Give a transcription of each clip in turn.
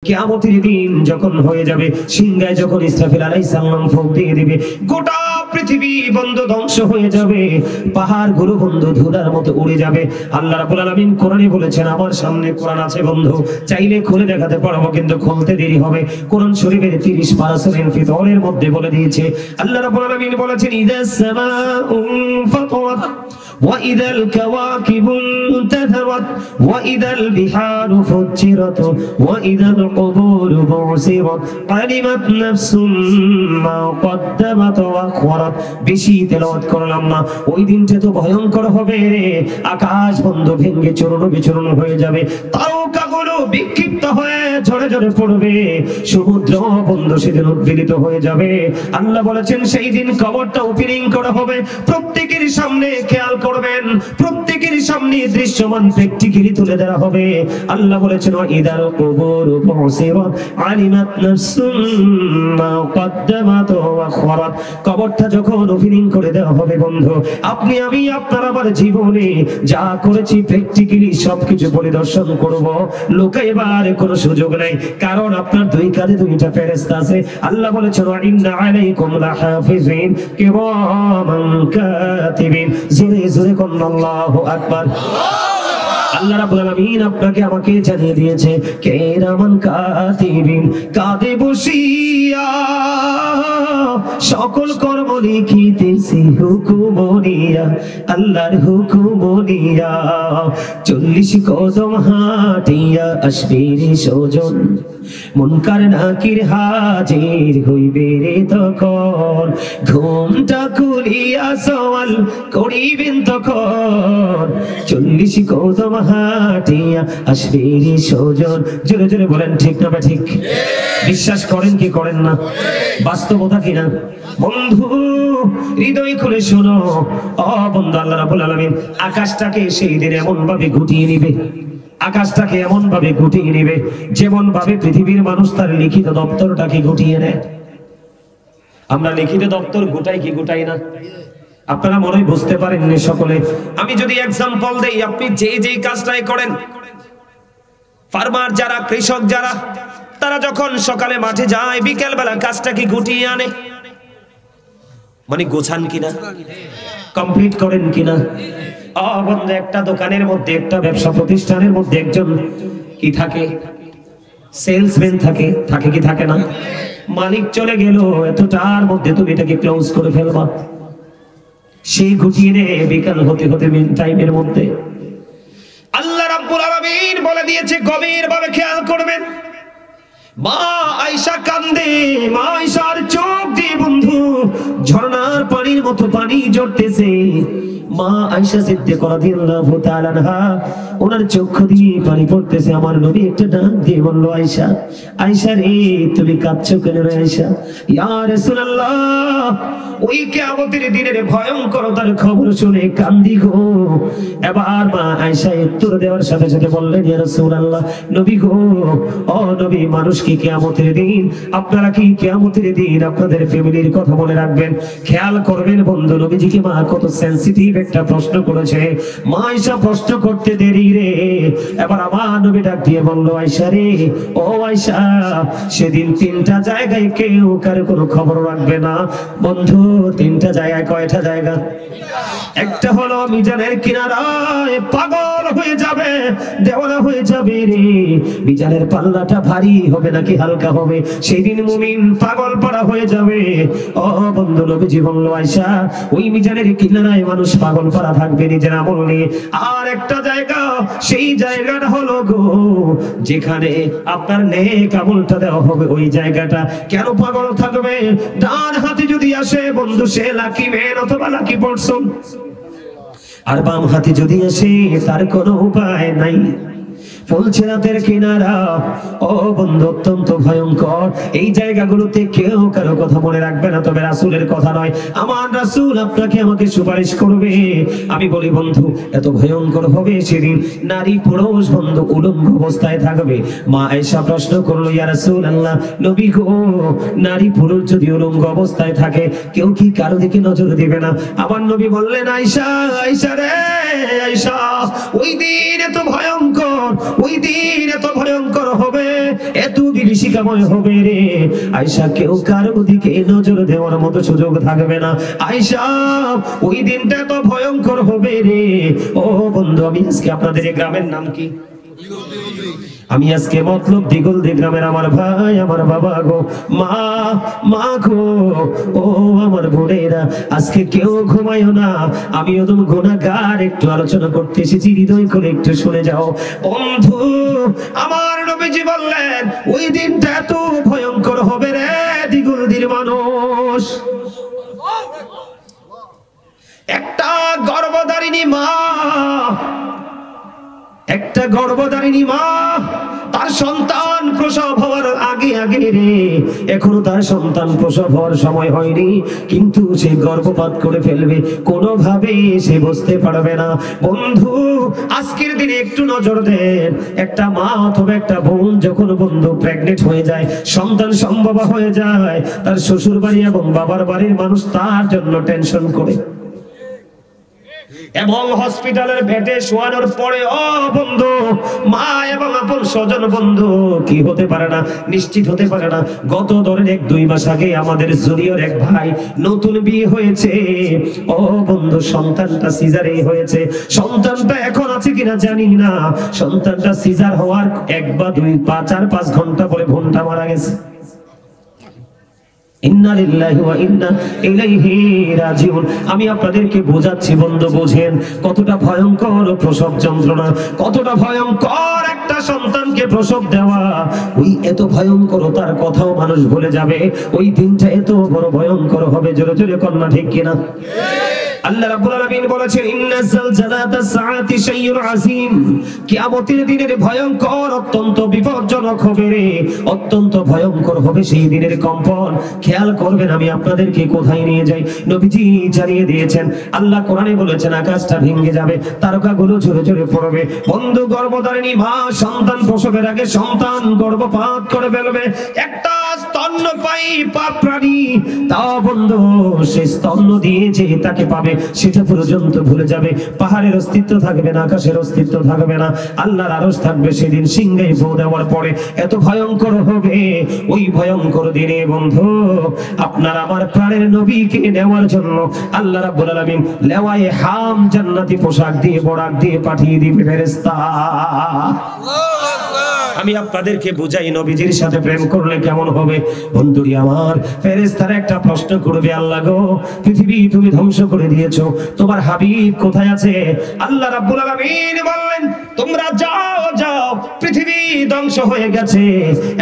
কিয়ামতের দিন যখন হয়ে যাবে, সিংহায় যখন ইসরাফিল আলাইহিস সালাম ফুঁক দিয়ে দিবে, গোটা পৃথিবী বন্ধ ধ্বংস হয়ে যাবে, পাহাড়গুলো বন্ধ ধুলার মতো উড়ে যাবে। আল্লাহ রাব্বুল আলামিন কোরআনে বলেছেন, আমার সামনে কোরআন আছে বন্ধু, চাইলে খুলে দেখাতে পারবো, কিন্তু খুলতে দেরি হবে। কোরআন শরীফের 30 পারা সূরা ফিতরের মধ্যে বলে দিয়েছে, আল্লাহ রাব্বুল আলামিন বলেছেন, ইদাস সামাউ ফাতারাত وإذا الكواكب انتثرت وإذا البحار فجرت وإذا القبور بعثرت علمت نفس ما قدمت وأخرت। বেশি তেলাওয়াত করলাম না, ওই দিনটা তো ভয়ঙ্কর হবে রে। আকাশ বন্ধ ভেঙে চূর্ণ বিচূর্ণ হয়ে যাবে, তারকাগুলো বিক্ষিপ্ত হয়ে ঝরে ঝরে পড়বে, সমুদ্র বন্ধ সেদিন উদ্বেলিত হয়ে যাবে। আল্লাহ বলেছেন, সেই দিন কবরটা ওপেনিং করা হবে, প্রত্যেকের সামনে খেয়াল করবেন, প্রত্যেকের সামনে দৃশ্যমান প্র্যাকটিক্যালি তুলে দেওয়া হবে। আল্লাহ বলেছেন, ইদাল কুবুর বুসিরাত আলিমাত নাফসুম মা কদ্দামাত ওয়া আখরাত। কবরটা যখন ওপেনিং করে দেওয়া হবে বন্ধু, আপনি আমি আপনার আমার জীবনে যা করেছি প্র্যাকটিক্যালি সবকিছু পরিদর্শন করব, লুকাইবার কোনো সুযোগ নাই, কারণ আপনার দুই কাঁধে দুইটা ফেরেশতা আছে। আল্লাহ বলেছেন, ইন্না আলাইকুম লাহাফিজিন কিরামান কাতিবিন। জোরে জোরে কোন আল্লাহু আকবার। আল্লাহ রাব্বুল আলামিন আপনাকে আমাকে জানিয়ে দিয়েছে, কিরামান কাতিবিন, কাঁধে বসিয়া সকল কর্ম লিখিতেছি হুকুম নিয়া, আল্লাহর হুকুম নিয়া। 40 কদম হাঁটিয়া আসবে রে সজন, মুনকার নাকির হাজির হইবে রে তখন, ঘুমটা খুলিয়া সওয়াল করিবেন তখন। 40 কদম হাঁটিয়া আসবে রে সজন। জোরে জোরে বলেন, ঠিক না বা ঠিক? বিশ্বাস করেন কি করেন না? বাস্তবতা কিনা বন্ধু? হৃদয় খুলে শোনো ও বন্ধু, আল্লাহ রাব্বুল আলামিন আকাশটাকে সেই দিন এমন ভাবে গুটিয়ে নিবে, আকাশটাকে এমন ভাবে গুটিয়ে নিবে যেমন ভাবে পৃথিবীর মানুষ তার লিখিত দপ্তরটাকে গুটিয়ে নেয়। আমরা লিখিত দপ্তর গুটাই কি গুটাই না? আপনারা মনে হয় বুঝতে পারেননি সকলে। আমি যদি এক্সাম্পল দেই, আপনি যেই কাজটাই করেন, ফার্মার যারা, কৃষক যারা, তারা যখন সকালে মাঠে যায়, বিকেল বেলা কাজটাকে গুটিয়ে আনে, মানে গোছান কিনা, কমপ্লিট করেন কিনা? বন্ধু, একটা দোকানের মধ্যে, একটা ব্যবসা প্রতিষ্ঠানের মধ্যে একজন কি থাকে? সেলসম্যান থাকে, থাকে কি থাকে না? মালিক চলে গেল, এতটার মধ্যে তুমি এটাকে ক্লোজ করে ফেলবা, সেই গুটিয়ে নে বিকাল হতে হতে টাইমের মধ্যে। আল্লাহ রাব্বুল আলামিন বলে দিয়েছে, গভীর ভাবে খেয়াল করবেন। মা আয়েশা কান্দে, মা আয়েশার চোখ দিয়ে বন্ধু ঝর্ণার পানির মতো পানি ঝরতেছে। মা আয়েশা সিদ্দিকা রাদিয়াল্লাহু তাআলা আনহা, ওনার চোখ দিয়ে পানি পড়তেছে। আমার নবী একটা ডাক দিয়ে বলল, আয়েশা, আয়েশা রে, তুমি কাঁদছো কেন রে আয়েশা? ইয়া রাসূলুল্লাহ, ওই কিয়ামতের দিনের ভয়ঙ্করতার খবর শুনে কান্দি গো। এবার মা আয়েশা উত্তর দেওয়ার সাথে সাথে বললেন, ইয়া রাসূলুল্লাহ, নবী গো, ও নবী, মানুষ কি কিয়ামতের দিন, আপনারা কি কিয়ামতের দিন আপনাদের ফ্যামিলির কথা মনে রাখবেন? খেয়াল করবেন বন্ধু, নবীজিকে মা কত সেনসিটিভ একটা প্রশ্ন করেছে। মা আয়েশা প্রশ্ন করতে দেরি রে, এবার আমার নবী ডাক দিয়ে বলল, আয়েশা রে, ও আয়েশা, সেদিন 3টা জায়গায় কেউ কারো কোনো খবর রাখবে না বন্ধু। 3টা জায়গায়, কয়টা জায়গা? একটা হলো মিজানের কিনারায় পাগল হয়ে যাবে, দেওয়ানা হয়ে যাবে রে। মিজানের পাল্লাটা ভারী হবে নাকি হালকা হবে, সেই দিন মুমিন পাগল পাড়া হয়ে যাবে। ও বন্ধু, নবীজি বলল, আয়েশা, ওই মিজানের কিনারায় মানুষ পাগল পাড়া থাকবে নিজের আমল নিয়ে। আর একটা জায়গা, সেই জায়গাটা হলো গো, যেখানে আপনার নেক আমলটা দেওয়া হবে, ওই জায়গাটা। কেন পাগল থাকবে? ডান হাতে যদি আসে বন্ধু, সে লাকি ম্যান অথবা লাকি পারসন, আর বাম হাতে যদি আসে তার কোনো উপায় নাই। বলছে রাতের কিনারা, ও বন্ধু, অত্যন্ত ভয়ঙ্কর। এই জায়গাগুলোতে কেউ কারো কথা মনে রাখবে না, তবে রাসূলের কথা নয়, আমার রাসূল আপনাকে আমাকে সুপারিশ করবে। আমি বলি বন্ধু, এত ভয়ঙ্কর হবে সেদিন, নারী পুরুষ বন্ধু উলঙ্গ অবস্থায় থাকবে। মা আয়েশা প্রশ্ন করলো, ইয়া রাসূলুল্লাহ, নবী গো, নারী পুরুষ যদি উলঙ্গ অবস্থায় থাকে, কেউ কি কারো দিকে নজর দিবে না? আমার নবী বললেন, আয়েশা, আয়েশা রে আয়েশা, ওই দিন এত ভয়ঙ্কর, ওই দিন এত ভয়ঙ্কর হবে, এত বিভীষিকাময় হবে রে আয়েশা, কেউ কারো দিকে নজর দেওয়ার মতো সুযোগ থাকবে না আয়েশা, ওই দিনটা তো ভয়ঙ্কর হবে রে। ও বন্ধু, আমি আজকে আপনাদের এই গ্রামের নাম কি? আমি আজকে মতলব দিগলদি গ্রামের আমার ভাই, আমার বাবা গো, মা গো, ও আমার বোনেরা, আজকে কেউ ঘুমায়ও না, আমি ওদম গুনাহগার একটু আলোচনা করতে এসেছি, হৃদয় করে একটু শুনে যাও বন্ধু। আমার নবীজি বললেন ওই দিনটা এত ভয়ঙ্কর হবে রে দিগলদির মানুষ। একটা গর্ভধারিণী মা তার সন্তান প্রসব হওয়ার আগে রে, এখনো তার সন্তান প্রসব হওয়ার সময় হয়নি, কিন্তু সে গর্ভপাত করে ফেলবে, কোনোভাবে সে বুঝতে পারবে না। বন্ধু, আজকের দিনে একটু নজর দেন, একটা মা অথবা একটা বোন যখন বন্ধু প্রেগনেন্ট হয়ে যায়, সন্তান সম্ভব হয়ে যায়, তার শ্বশুর বাড়ি এবং বাবার বাড়ির মানুষ তার জন্য টেনশন করে, এবং হসপিটালের বেডে শোয়ানোর পরে ও বন্ধু, মা এবং আপন স্বজন বন্ধু কি হতে পারে না, নিশ্চিত হতে পারে না। গত ধরেন 1-2 মাস আগে আমাদের জুনিয়র এক ভাই নতুন বিয়ে হয়েছে, ও বন্ধু, সন্তানটা সিজারে হয়েছে, সন্তানটা এখন আছে কিনা জানি না, সন্তানটা সিজার হওয়ার 1 বা 2 4-5 ঘন্টা পরে বোনটা মারা গেছে। ইন্না লিল্লাহি ওয়া ইন্না ইলাইহি রাজিউন। আমি আপনাদেরকে বোঝাচ্ছি বন্ধু, বোঝেন কতটা ভয়ঙ্কর প্রসব যন্ত্রণা, কতটা ভয়ঙ্কর একটা সন্তানকে প্রসব দেওয়া। ওই এত ভয়ঙ্করতার কথাও মানুষ ভুলে যাবে, ওই দিনটা এত বড় ভয়ঙ্কর হবে, জোরে জোরে কন্যা ঠিক কিনা? আল্লাহ রাব্বুল আলামিন বলেছেন ইন্না যালজালাতাস সাআতি শাইউন আযীম, কিয়ামতের দিনের ভয়ঙ্কর অত্যন্ত বিপজ্জনক হবে রে, অত্যন্ত ভয়ঙ্কর হবে সেই দিনের কম্পন। খেয়াল করবেন আমি আপনাদেরকে কোথায় নিয়ে যাই, নবীজি জানিয়ে দিয়েছেন, আল্লাহ কোরআনে বলেছেন আকাশটা ভেঙে যাবে, তারকাগুলো ঝরে ঝরে পড়বে। বন্ধু, গর্ভধারিণী মা সন্তান প্রসবের আগে সন্তান গর্ভপাত করে ফেলবে, একটা স্তন্যপায়ী প্রাণী, তাও বন্ধু সে স্তন্য দিয়ে যে তাকে পাবে সেটা পর্যন্ত ভুলে যাবে, পাহাড়ের অস্তিত্ব থাকবে না, আকাশের অস্তিত্ব থাকবে না, আল্লাহর আরশ থাকবে সেদিন সিংহায় ফু দেওয়ার পরে। এত ভয়ঙ্কর হবে ওই ভয়ঙ্কর দিনে বন্ধু, আপনার আমার প্রাণের নবীকে নেওয়ার জন্য আল্লাহ রাব্বুল আলামিন লেওয়ায়ে হাম জান্নাতি পোশাক দিয়ে বরাক দিয়ে পাঠিয়ে দিবে ফেরেশতা। আমি আপনাদেরকে বুঝাই নবীজির সাথে প্রেম করলে কেমন হবে। বন্ধুরি আমার, ফেরেশতারা একটা প্রশ্ন করবে, আল্লাহ গো, পৃথিবী তুমি ধ্বংস করে দিয়েছো, তোমার হাবিব কোথায় আছে? আল্লাহ রাব্বুল আলামিন বললেন, তোমরা যাও যাও, পৃথিবী ধ্বংস হয়ে গেছে,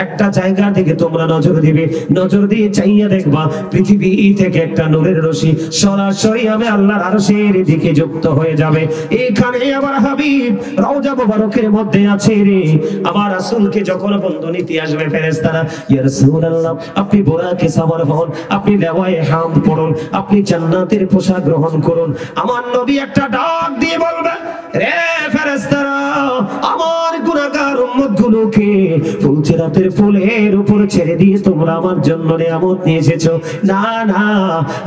একটা জায়গা থেকে তোমরা নজর দিবে, নজর দিয়ে চাইয়া দেখবা পৃথিবী থেকে একটা নূরের রশি সরাসরি আমি আল্লাহর আরশের দিকে যুক্ত হয়ে যাবে। এখানে আমার হাবিব রওজা মুবারকের মধ্যে আছে রে। আমার রাসূলকে যখন বন্ধু নিতে আসবে ফেরেশতারা, ইয়া রাসূলুল্লাহ, আপনি বোরাকে সাওয়ার হন, আপনি লেওয়ায়ে হাম পড়ুন, আপনি জান্নাতের পোশাক গ্রহণ করুন। আমার নবী একটা ডাক দিয়ে বলবে, রে ফেরেশতারা, আমার গুনাহগার উম্মতগুলোকে ফুলসিরাতের ফুলের উপর ছেড়ে দিয়ে তোমরা আমার জন্য নিয়ামত নিয়ে এসেছো। না না,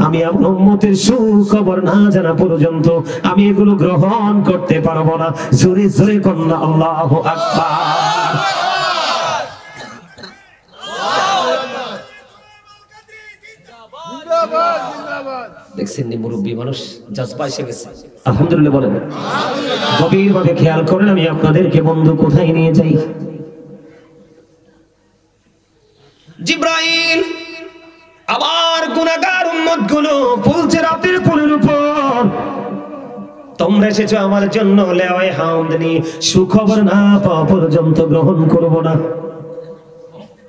আমি আমার উম্মতের সুখবর না জানা পর্যন্ত আমি এগুলো গ্রহণ করতে পারবো না। জোরে জোরে কন্যা আল্লাহু আকবার। দেখছেন নি মুরব্বী মানুষ জজবা এসে গেছে, আলহামদুলিল্লাহ বলেন। গভীর ভাবে খেয়াল করেন, আমি আপনাদেরকে বন্ধু কোথায় নিয়ে যাই। জিব্রাইল আবার গুনাহগার উম্মতগুলো ফুলসিরাতের ফুলের উপর, তোমরা এসেছো আমার জন্য লেওয়ায়ে হামদ নিয়ে, সুখবর না পাওয়া পর্যন্ত গ্রহণ করব না।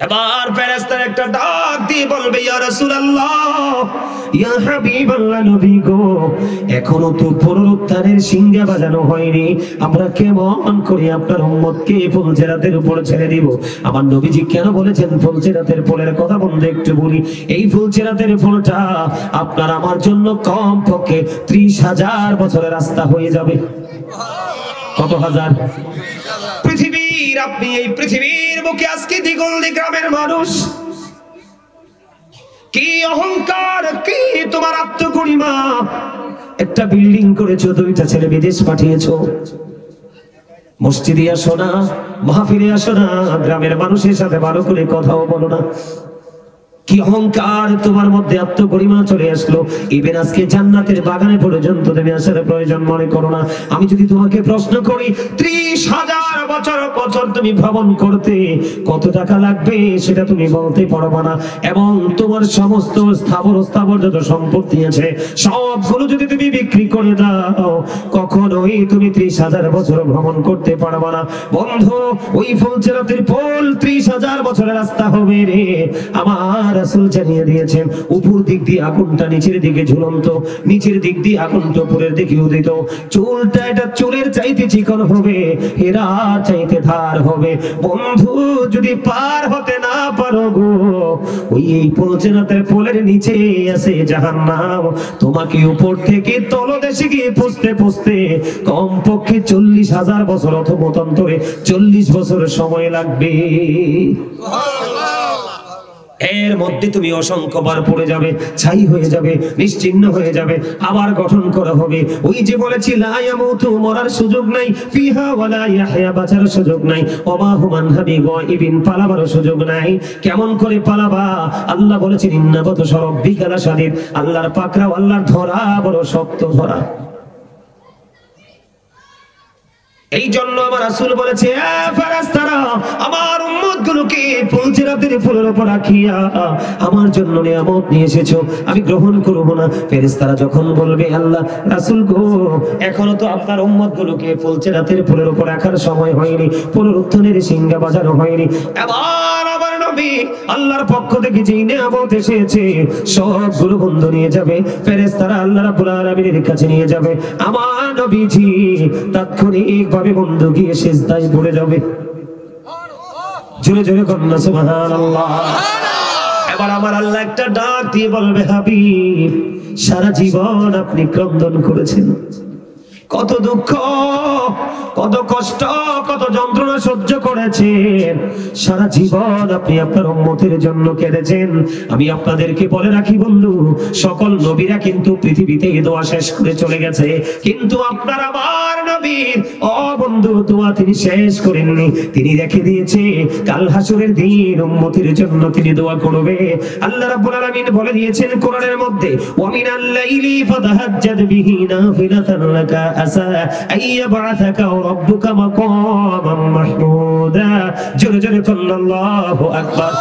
এবার ফেরেশতারা একটা ডাক দিয়ে বলবে, ইয়া রাসূলুল্লাহ, ইয়া হাবিবাল্লাহ, নবী গো, এখনো তো পুনরুত্থানের সিংহা বাজানো হয়নি, আমরা কেমন করে আপনার উম্মতকে ফুলসিরাতের উপর ছেড়ে দিব? আমার নবীজি কেন বলেছেন ফুলসিরাতের ফুলের কথা? বন্ধু একটু বলি, এই ফুলসিরাতের ফুলটা আপনার আমার জন্য কমপক্ষে 30,000 বছরের রাস্তা হয়ে যাবে। কত হাজার? পৃথিবীর, আপনি এই পৃথিবীর বুকে আজকে দিগলদি গ্রামের মানুষ, কি অহংকার, কি তোমার আত্মগরিমা, একটা বিল্ডিং করেছো, 2টা ছেলে বিদেশ পাঠিয়েছো, মসজিদে আসো না, মাহফিলে আসো না, গ্রামের মানুষের সাথে ভালো করে কথাও বলো না। কি অহংকার তোমার মধ্যে, আত্মগরিমা চলে আসলো। ইভেন আজকে জান্নাতের বাগানে পর্যন্ত তুমি আসার প্রয়োজন মনে করো না। আমি যদি তোমাকে প্রশ্ন করি 30,000 বছর তুমি ভ্রমণ করতে কত টাকা লাগবে সেটা তুমি বলতে পারবে না। এবং তোমার সমস্ত স্থাবর যত সম্পত্তি আছে সবগুলো যদি তুমি বিক্রি করে দাও কখনোই তুমি 30,000 বছর ভ্রমণ করতে পারবে না। বন্ধু, ওই ফুলচেরাতের পোল 30,000 বছরের রাস্তা হবে রে। আমার রাসূল জানিয়ে দিয়েছেন উপর দিক দিয়ে আগুনটা নিচের দিকে ঝুলন্ত, নিচের দিক দিয়ে আগুনটা উপরের দিকে উদিত। চুলটা এটা চুলের চাইতে চিকন হবে, হীরা চাইতে ধার হবে। বন্ধু, যদি পার হতে না পারো গো, ওই এই পৌঁছানোর পোলের নিচে আছে জাহান্নাম। তোমাকে উপর থেকে তলদেশে গিয়ে পৌঁছতে কমপক্ষে 40,000 বছর অথবা মতান্তরে 40 বছর সময় লাগবে। এর মধ্যে তুমি অসংখ্যবার পড়ে যাবে, ছাই হয়ে যাবে, নিশ্চিহ্ন হয়ে যাবে, আবার গঠন করা হবে। ওই যে বলেছি লা ইয়ামুতু, মরার সুযোগ নাই, ফিহা ওয়ালা ইয়াহইয়া, বাঁচার সুযোগ নাই, ওমা হুম আন গায়িবিন, পালাবার সুযোগ নাই। কেমন করে পালাবা? আল্লাহ বলেছেন ইন্না বাতশা রাব্বিকা লাশাদীদ, আল্লাহর পাকড়াও, আল্লাহর ধরা বড় শক্ত ধরা। এই জন্য আমার রাসূল বলেছে ফেরেশতারা আমার উম্মতগুলোকে ফুলচেরাতের ফুলের উপর রাখিয়া আমার জন্য নিয়ামত নিয়ে এসেছো, আমি গ্রহণ করব না। ফেরেশতারা যখন বলবে আল্লাহ রাসূল গো, এখনো তো আপনার উম্মতগুলোকে ফুলচেরাতের ফুলের উপর রাখার সময় হয়নি, পুনরুত্থানের সিংহা বাজানো হয়নি, এবার আমার নবী আল্লাহর পক্ষ থেকে যে নিয়ামত এসেছে সবগুলো বন্ধ নিয়ে যাবে। ফেরেশতারা আল্লাহ রাব্বুল আলামিনের কাছে নিয়ে যাবে। আমার নবীজি তাৎক্ষণিক বন্ধু গিয়ে সিজদায় পড়ে যাবে। জোরে জোরে কন্যা সুবহানাল্লাহ। এবার আমার আল্লাহ একটা ডাক দিয়ে বলবে হাবিব, সারা জীবন আপনি ক্রন্দন করেছেন, কত দুঃখ, কত কষ্ট, কত যন্ত্রণা সহ্য করেছেন, সারা জীবন আপনি আপনার উম্মতের জন্য কেঁদেছেন। আমি আপনাদেরকে বলে রাখি বন্ধু, সকল নবীরা কিন্তু পৃথিবীতে দোয়া শেষ করে চলে গেছে, কিন্তু আপনার আমার নবীর বন্ধু দোয়া তিনি শেষ করেননি। তিনি রেখে দিয়েছে কাল হাসরের দিন উম্মতের জন্য তিনি দোয়া করবে। আল্লাহ রাব্বুল আলামিন বলে দিয়েছেন কোরআনের মধ্যে, ওয়া মিনাল লাইলি ফাতাহাজ্জাদ বিহি নাফিলাতান লাকা আসা আইয়াবআসাকা রাব্বুকা মাকামান মাহমুদা। জোরে জোরে আল্লাহু আকবার।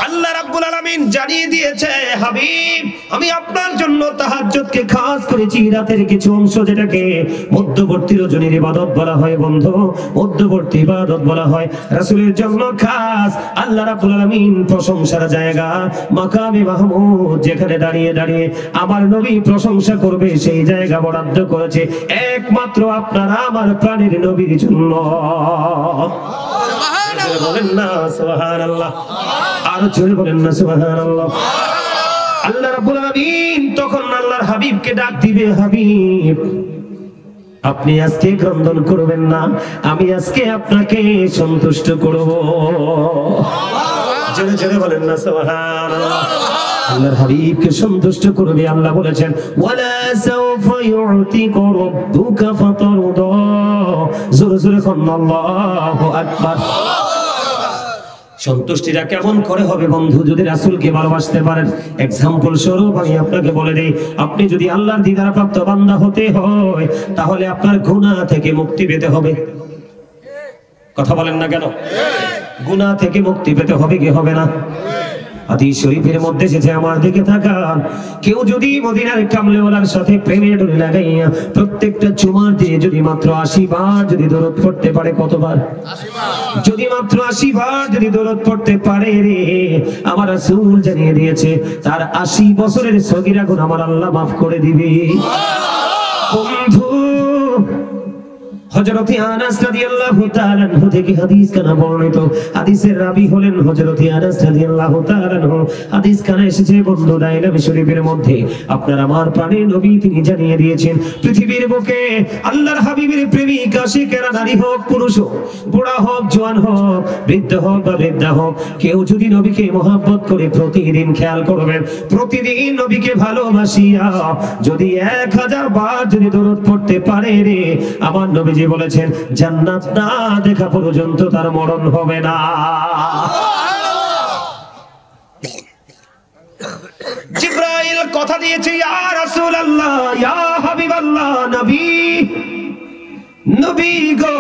আল্লাহ রাব্বুল আলামিন জানিয়ে দিয়েছে হাবিব, আমি আপনার জন্য তাহাজ্জুদকে খাস করেছি, রাতের কিছু অংশ যেটাকে মধ্যবর্তী রজনীর ইবাদত বলা হয় বন্ধু, মধ্যবর্তী ইবাদত বলা হয়, রাসূলের জন্য খাস। আল্লাহ রাব্বুল আলামিন প্রশংসার জায়গা মাকামে মাহমুদ, যেখানে দাঁড়িয়ে দাঁড়িয়ে আমার নবী প্রশংসা করবে সেই জায়গা বরাদ্দ করেছে একমাত্র আপনারা আমার প্রাণের নবীর জন্য। সুবহানাল্লাহ, বলেন না সুবহানাল্লাহ, আর জোরে বলেন না সুবহানাল্লাহ। আল্লাহ রাব্বুল আলামিন তখন আল্লাহর হাবিবকে ডাক দিবে, হাবিব আপনি আজকে ক্রন্দন করবেন না, আমি আজকে আপনাকে সন্তুষ্ট করব। জোরে জোরে বলেন না সুবহানাল্লাহ। আল্লাহর হাবিবকে সন্তুষ্ট করবে। আল্লাহ বলেছেন ওয়ালা সাওফা ইউতিকা রাব্বুকা ফাতারদা। জোরে জোরে আল্লাহু আকবার। সন্তুষ্টিটা কেমন করে হবে বন্ধু? যদি রাসূলকে ভালোবাসতে পারেন। এক্সাম্পল স্বরূপ আমি আপনাকে বলে দেই, আপনি যদি আল্লাহর দিদারপ্রাপ্ত বান্দা হতে হয় তাহলে আপনার গুনাহ থেকে মুক্তি পেতে হবে। কথা বলেন না কেন? গুনাহ থেকে মুক্তি পেতে হবে কি হবে না? হাদিস শরীফের মধ্যে এসেছে, আমার দিকে তাকান, কেউ যদি মদিনার কামলেওয়ালার সাথে প্রেমের ডোরি লাগাইয়া প্রত্যেকটা চুমার দিয়ে যদি মাত্র 80 বার যদি দরুদ পড়তে পারে, কতবার? 80 বার। যদি মাত্র 80 বার যদি দরুদ পড়তে পারে রে, আমার রাসূল জানিয়ে দিয়েছে তার 80 বছরের সগীরা গুনাহ আমার আল্লাহ মাফ করে দিবে। বন্ধু, হযরত আনাস রাদিয়াল্লাহু তাআলা আনহু থেকে হাদিস কানা বর্ণিত, হাদিসের রাবী হলেন হযরত আনাস রাদিয়াল্লাহু তাআলা আনহু। হাদিস কানা এসেছে বন্ধু দাইলাবি শরীফের মধ্যে। আপনার আমার প্রাণের নবী তিনি জানিয়ে দিয়েছেন, পৃথিবীর বুকে আল্লাহর হাবিবের প্রেমিক আশিকেরা, নারী হোক পুরুষ হোক, বুড়া হোক জওয়ান হোক, বৃদ্ধ হোক বা বৃদ্ধা হোক, কেউ যদি নবীকে মহব্বত করে প্রতিদিন খেয়াল করবেন, প্রতিদিন নবীকে ভালোবাসিয়া যদি 1000 বার যদি দরুদ পড়তে পারে রে, আমার নবী নবীজি বলেছেন জান্নাত না দেখা পর্যন্ত তার মরণ হবে না। জিবরাইল কথা দিয়েছে, ইয়া রাসূলুল্লাহ, ইয়া হাবিবাল্লাহ, নবী নবী গো,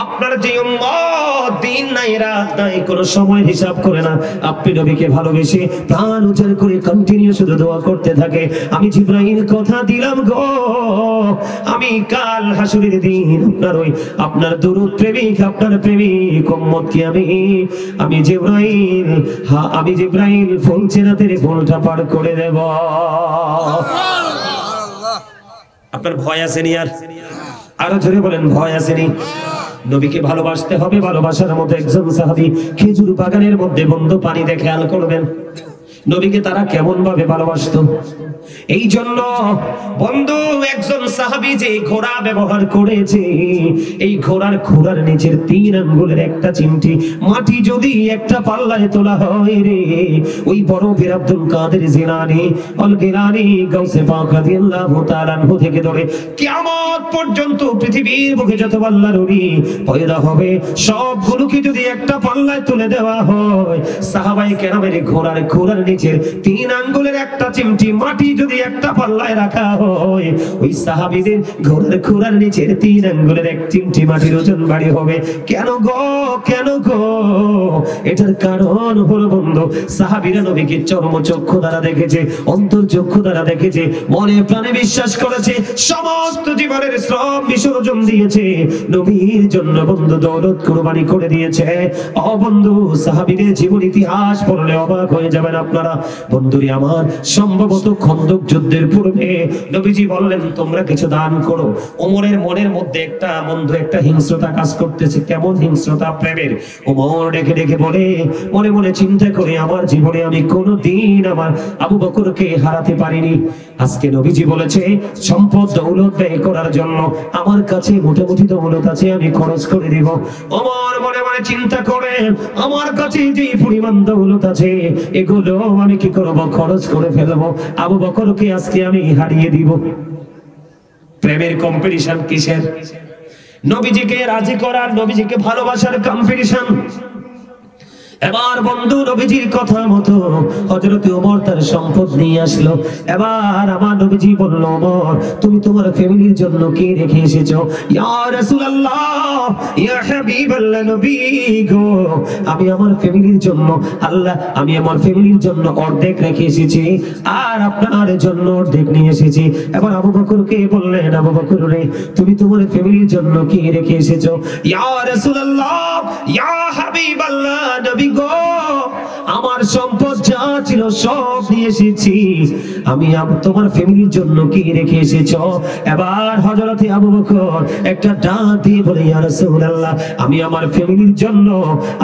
আপনার যে উম্মত দিন নাই রাত নাই কোন সময় হিসাব করে না, আপনি নবীকে ভালোবেসে প্রাণ উজাড় করে কন্টিনিউ শুধু দোয়া করতে থাকে। আমি জিবরাইল কথা দিলাম গো, আমি কাল হাসরের দিন আপনার দরুদ প্রেমিক, আপনার প্রেমিক উম্মতকে আমি জিবরাইল ফুল চেনাতে ফুলটা পার করে দেব। আপনার ভয় আছে নি? আরো জোরে বলেন, ভয় আসেনি? নবীকে ভালোবাসতে হবে। ভালোবাসার মতো একজন সাহাবী খেজুর বাগানের মধ্যে বন্ধ পানিতে খেয়াল করবেন নবীকে তারা কেমন ভাবে ভালোবাসতো। এই জন্য বন্ধু একজন সাহাবী যে ঘোড়া ব্যবহার করেছে, এই ঘোড়ার নিচের 3 আঙ্গুলের একটা চিমটি মাটি যদি একটা পাল্লায় তোলা হয় রে, ওই বড় বীর আব্দুল কাদের জিলানী আল গিলানী গাউসে পাক রাদিয়াল্লাহু তাআলা আনহু থেকে ধরে কিয়ামত পর্যন্ত পৃথিবীর বুকে যত আল্লাহর ওলি পয়দা হবে সবগুলোকে যদি একটা পাল্লায় তুলে দেওয়া হয়, সাহাবায়ে কেরামের ঘোড়ার নিচের 3 আঙ্গুলের একটা চিমটি মাটি যদি একটা পাল্লায় রাখা হয়, ওই সাহাবীদের ঘোড়ার নিচের 3 আঙ্গুলের এক চিমটি মাটির ওজন ভারী হবে। কেন গো, কেন গো? এটার কারণ হলো বন্ধু, সাহাবীরা নবীকে চর্মচক্ষু দ্বারা দেখেছে, অন্তর্চক্ষু দ্বারা দেখেছে, মনে প্রাণে বিশ্বাস করেছে, সমস্ত জীবনের শ্রম বিসর্জন দিয়েছে নবীর জন্য বন্ধু, দৌলত কুরবানি করে দিয়েছে। ও বন্ধু, সাহাবীদের জীবন ইতিহাস পড়লে অবাক হয়ে যাবেন আপনারা। বন্ধুরে আমার, সম্ভবত খন্দক যুদ্ধের পূর্বে নবীজি বললেন তোমরা কিছু দান করো। ওমরের মনের মধ্যে একটা হিংস্রতা কাজ করতেছে। কেমন হিংস্রতা? প্রেমের। ওমর ডেকে ডেকে বলে, মনে মনে চিন্তা করে, আমার জীবনে আমি কোনোদিন আমার আবু বকরকে হারাতে পারিনি। আজকে নবীজি বলেছে সম্পদ দৌলত ব্যয় করার জন্য আমার কাছে মোটামুটি দৌলত আছে, আমি খরচ করে দিব। ওমর মনে মনে চিন্তা করে, আমার কাছে যে পরিমাণ দৌলত আছে এগুলো আমি কি করব? খরচ করে ফেলবো। আবু বকরকে আজকে আমি হারিয়ে দিব। প্রেমের কম্পিটিশন কিসের? নবীজিকে রাজি করার, নবীজিকে ভালোবাসার কম্পিটিশন। এবার বন্ধু নবীজির কথা মতো হযরত ওমর তার সম্পদ নিয়ে আসলো। এবার আমার নবীজি বলল, ওমর তুমি তোমার ফ্যামিলির জন্য কি রেখে এসেছো? ইয়া রাসূলুল্লাহ, ইয়া হাবিবাল্লাহ, নবী গো, আমি আমার ফ্যামিলির জন্য অর্ধেক রেখে এসেছি, আর আপনার জন্য অর্ধেক নিয়ে এসেছি। এবার আবু বকরকে বললেন, আবু বকর রে, তুমি তোমার ফ্যামিলির জন্য কি রেখে এসেছো? ইয়া রাসূলুল্লাহ, ইয়া হাবিবাল্লাহ, নবী গো, আমার সম্পদ যা ছিল সব নিয়ে এসেছি, আমি তোমার ফ্যামিলির জন্য কি রেখে এসেছো? এবার হযরত আবু বকর একটা ডাক দিয়ে বলে, ইয়া রাসূলুল্লাহ, আমি আমার ফ্যামিলির জন্য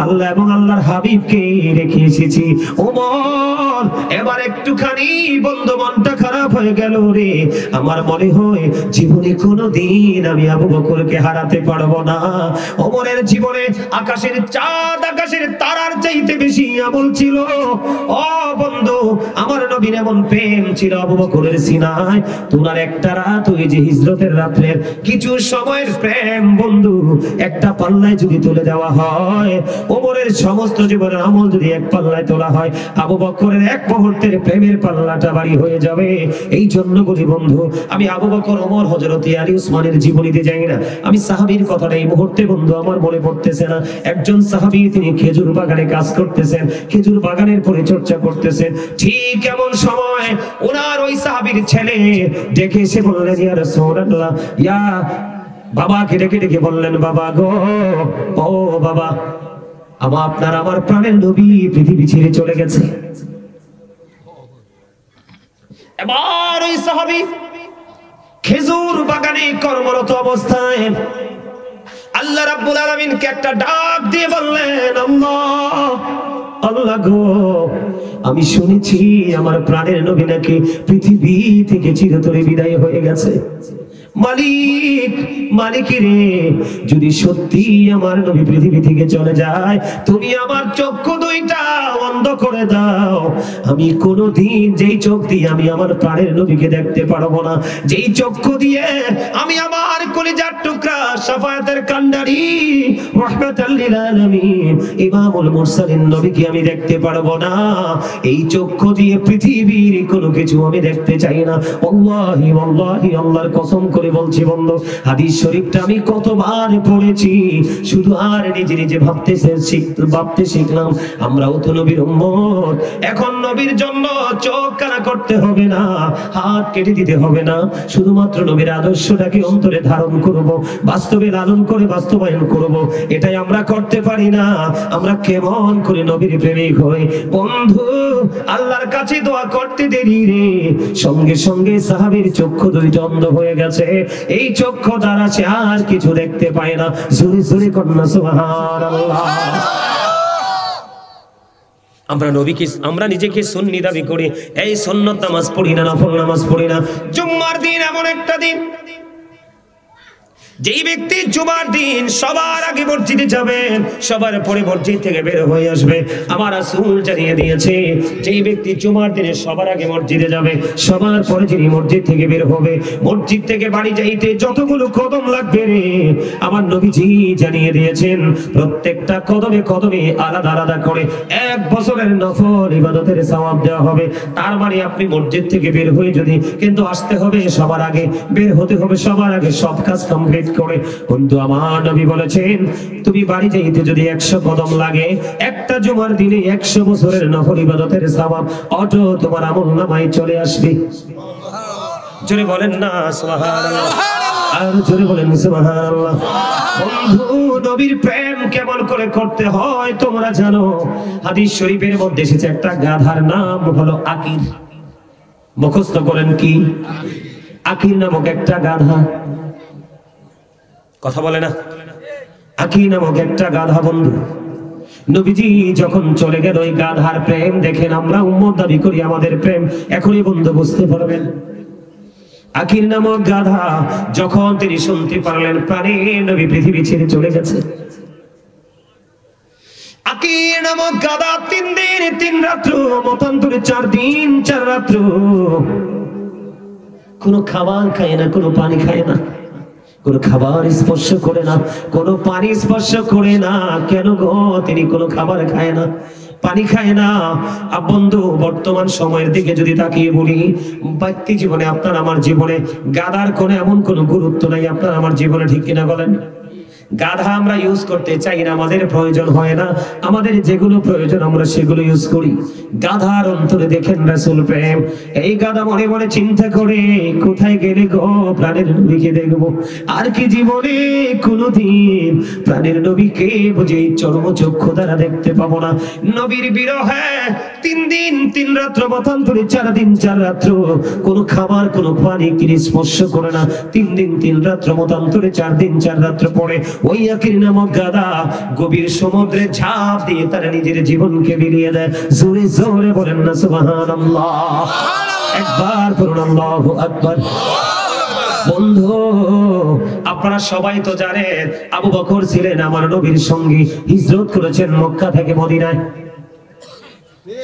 আল্লাহ এবং আল্লাহর হাবিবকে রেখে এসেছি। ওমর এবার একটুখানি বন্ধু মনটা খারাপ হয়ে গেল রে। আমার মনে হয় জীবনে কোনোদিন আমি আবু বকরকে হারাতে পারবো না। ওমরের জীবনে আকাশের চাঁদ, আকাশের তারার চাইতে বেশি আমল ছিল। ও বন্ধু, আমার নবীর এমন প্রেম ছিল আবু বকরের সিনায়। তোমার একটা রাত, ওই যে হিজরতের রাতের কিছু সময়ের প্রেম বন্ধু একটা পাল্লায় যদি তুলে দেওয়া হয়, ওমরের সমস্ত জীবনের আমল যদি এক পাল্লায় তোলা হয়, আবু বকরের এক মুহূর্তের প্রেমের পাল্লাটা ভারী হয়ে যাবে। এই জন্য বলি বন্ধু, আমি আবু বকর, ওমর, হযরত আলী, উসমানের জীবনীতে যাই না। আমি সাহাবীর কথাটা এই মুহূর্তে বন্ধু আমার মনে পড়তেছে না। একজন সাহাবী, তিনি খেজুর বাগানে কাজ করতেছেন, খেজুর বাগানের পরিচর্যা করতেছেন। ঠিক এমন সময় ওনার ওই সাহাবীর ছেলে ডেকে এসে বললেন, ইয়া রাসূলুল্লাহ, ইয়া বাবাকে ডেকে ডেকে বললেন, বাবা গো, ও বাবা, আমার প্রাণের নবী পৃথিবী ছেড়ে চলে গেছে। এবার ওই সাহাবী খেজুর বাগানে কর্মরত অবস্থায় আল্লাহ রাব্বুল আলামিনকে একটা ডাক দিয়ে বললেন, আল্লাহ গো, আমি শুনেছি আমার প্রাণের নবী নাকি পৃথিবী থেকে চিরতরে বিদায় হয়ে গেছে। মালিক রে, যদি সত্যি আমার নবী পৃথিবী থেকে চলে যায়, তুমি আমার চক্ষু দুইটা বন্ধ করে দাও, আমি কোনোদিন যেই চোখ দিয়ে আমি আমার প্রাণের নবীকে দেখতে পারবো না, যেই চক্ষু দিয়ে আমি আমার কলিজার টুকরা শাফায়াতের কান্ডারি রাহমাতাল লিল আলামিন ইমামুল মুরসালিন নবীকে আমি দেখতে পারবো না, এই চক্ষু দিয়ে পৃথিবীর কোনো কিছু আমি দেখতে চাই না। আল্লাহি ওয়াল্লাহি আল্লাহর কসম করে বলছি বন্ধু, হাদিস শরীফটা আমি কতবার পড়েছি, শুধু আর নিজে নিজে ভাবতে শিখলাম আমরাও তো নবীর উম্মত। এখন নবীর জন্য চোখ কানা করতে হবে না, হাত কেটে দিতে হবে না, শুধুমাত্র নবীর আদর্শটাকে অন্তরে ধারণ করব, বাস্তবে লালন করে বাস্তবায়ন করব। এটাই আমরা করতে পারি না। আমরা কেমন করে নবীর প্রেমিক হই বন্ধু, আল্লাহর কাছে দোয়া করতে দেরি রে, সঙ্গে সঙ্গে সাহাবীর চক্ষু দুইটা অন্ধ হয়ে গেছে, এই চক্ষু দ্বারা সে আর কিছু দেখতে পায় না। জোরে জোরে কন্যা সুবহানাল্লাহ। আমরা নিজেকে সুন্নি দাবি করি, এই সুন্নত নামাজ পড়ি না, নফল নামাজ পড়ি না। জুম্মার দিন এমন একটা দিন, যেই ব্যক্তি জুমার দিন সবার আগে মসজিদে যাবেন, সবার পরে মসজিদ থেকে বের হয়ে আসবে, আমার রাসূল জানিয়ে দিয়েছে যেই ব্যক্তি জুমার দিনে সবার আগে মসজিদে যাবে, সবার পরে যিনি মসজিদ থেকে বের হবে, মসজিদ থেকে বাড়ি যাইতে যতগুলো কদম লাগবে রে, আমার নবীজি জানিয়ে দিয়েছেন প্রত্যেকটা কদমে কদমে আলাদা আলাদা করে 1 বছরের নফল ইবাদতের সওয়াব দেওয়া হবে। তার মানে আপনি মসজিদ থেকে বের হয়ে যদি কিন্তু আসতে হবে সবার আগে, বের হতে হবে সবার আগে, সব কাজ কমপ্লিট করে। বন্ধু আমার নবী বলেছেন তুমি বাড়ি যাইতে যদি 100 কদম লাগে, একটা জুমার দিনে 100 বছরের নফল ইবাদতের সওয়াব অটো তোমার আমলনামায় চলে আসবে। জোরে বলেন না সুবহানাল্লাহ, আর জোরে বলেন সুবহানাল্লাহ। বন্ধু নবীর প্রেম কেমন করে করতে হয় তোমরা জানো? হাদিস শরীফের মধ্যে এসেছে একটা গাধার নাম হলো আকির। মুখস্থ করেন কি? আকির নামক একটা গাধা। কথা বলে না? আকির নামক একটা গাধা। বন্ধু নবীজি যখন চলে গেল, ওই গাধার প্রেম দেখেন, আমরা উম্মত দাবি করি আমাদের প্রেম, এখনই বন্ধু বুঝতে পারবেন। আকির নামক গাধা যখন তিনি শুনতে পারলেন প্রাণের নবী পৃথিবী ছেড়ে চলে গেছে, আকির নামক গাধা 3 দিন 3 রাত্র, মতান্তরে 4 দিন 4 রাত্র কোনো খাবার খায় না, কোনো পানি খায় না, কোনো খাবার স্পর্শ করে না, কোনো পানি স্পর্শ করে না। কেন গো? তিনি কোনো খাবার খায় না, পানি খায় না। বন্ধু বর্তমান সময়ের দিকে যদি তাকিয়ে বলি, ব্যক্তি জীবনে আপনার আমার জীবনে গাধার কোনো এমন কোনো গুরুত্ব নাই আপনার আমার জীবনে, ঠিক কিনা বলেন? গাধা আমরা ইউজ করতে চাই না, আমাদের প্রয়োজন হয় না, আমাদের যেগুলো প্রয়োজন আমরা সেগুলো ইউজ করি। গাধার অন্তরে দেখেন রাসূল প্রেম। এই গাধা মনে মনে চিন্তা করে কোথায় গেলে গো প্রাণের নবীকে দেখবো, আর কি জীবনে কোনোদিন প্রাণের নবীকে বুঝে চর্মচক্ষু দ্বারা দেখতে পাবো না। নবীর বিরহে 3 দিন 3 রাত্র, মতান্তরে 4 দিন 4 রাত্র কোনো খাবার কোনো পানি তিনি স্পর্শ করে না। 3 দিন 3 রাত্র, মতান্তরে 4 দিন 4 রাত্র পরে ওই আকির নামক গাধা গভীর সমুদ্রে ঝাঁপ দিয়ে তার নিজের জীবনকে বিলিয়ে দেয়। জোরে জোরে বলেন না সুবহানাল্লাহ, একবার বলুন আল্লাহু আকবার। বন্ধু আপনারা সবাই তো জানেন আবু বকর ছিলেন আমার নবীর সঙ্গী, হিজরত করেছেন মক্কা থেকে মদিনায়,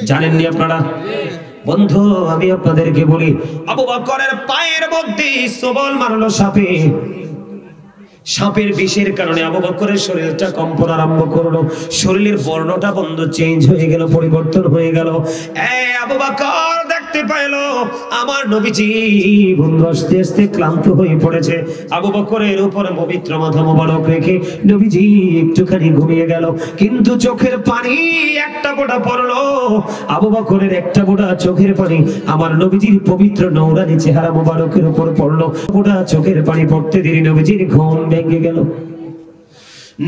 জানেননি আপনারা? বন্ধু আমি আপনাদেরকে বলি, আবু বকরের পায়ের মধ্যে সবল মারলো সাপে, সাপের বিষের কারণে আবু বকরের শরীরটা কম্পন আরম্ভ করলো, শরীরের বর্ণটা বন্ধু চেঞ্জ হয়ে গেল, পরিবর্তন হয়ে গেল। আবু বকর দেখতে পাইলো আমার নবীজি বন্ধু আস্তে আস্তে ক্লান্ত হয়ে পড়েছে। আবু বকরের উপরে পবিত্র মাথা মোবারক রেখে নবীজি একটুখানি ঘুমিয়ে গেল, কিন্তু চোখের পানি একটা ফোঁটা পড়লো। আবু বকরের একটা ফোঁটা চোখের পানি আমার নবীজির পবিত্র নৌরানি চেহারা মোবারকের উপর পড়লো। ফোঁটা চোখের পানি পড়তে দেরি নবীজির ঘুম ভেঙে গেল।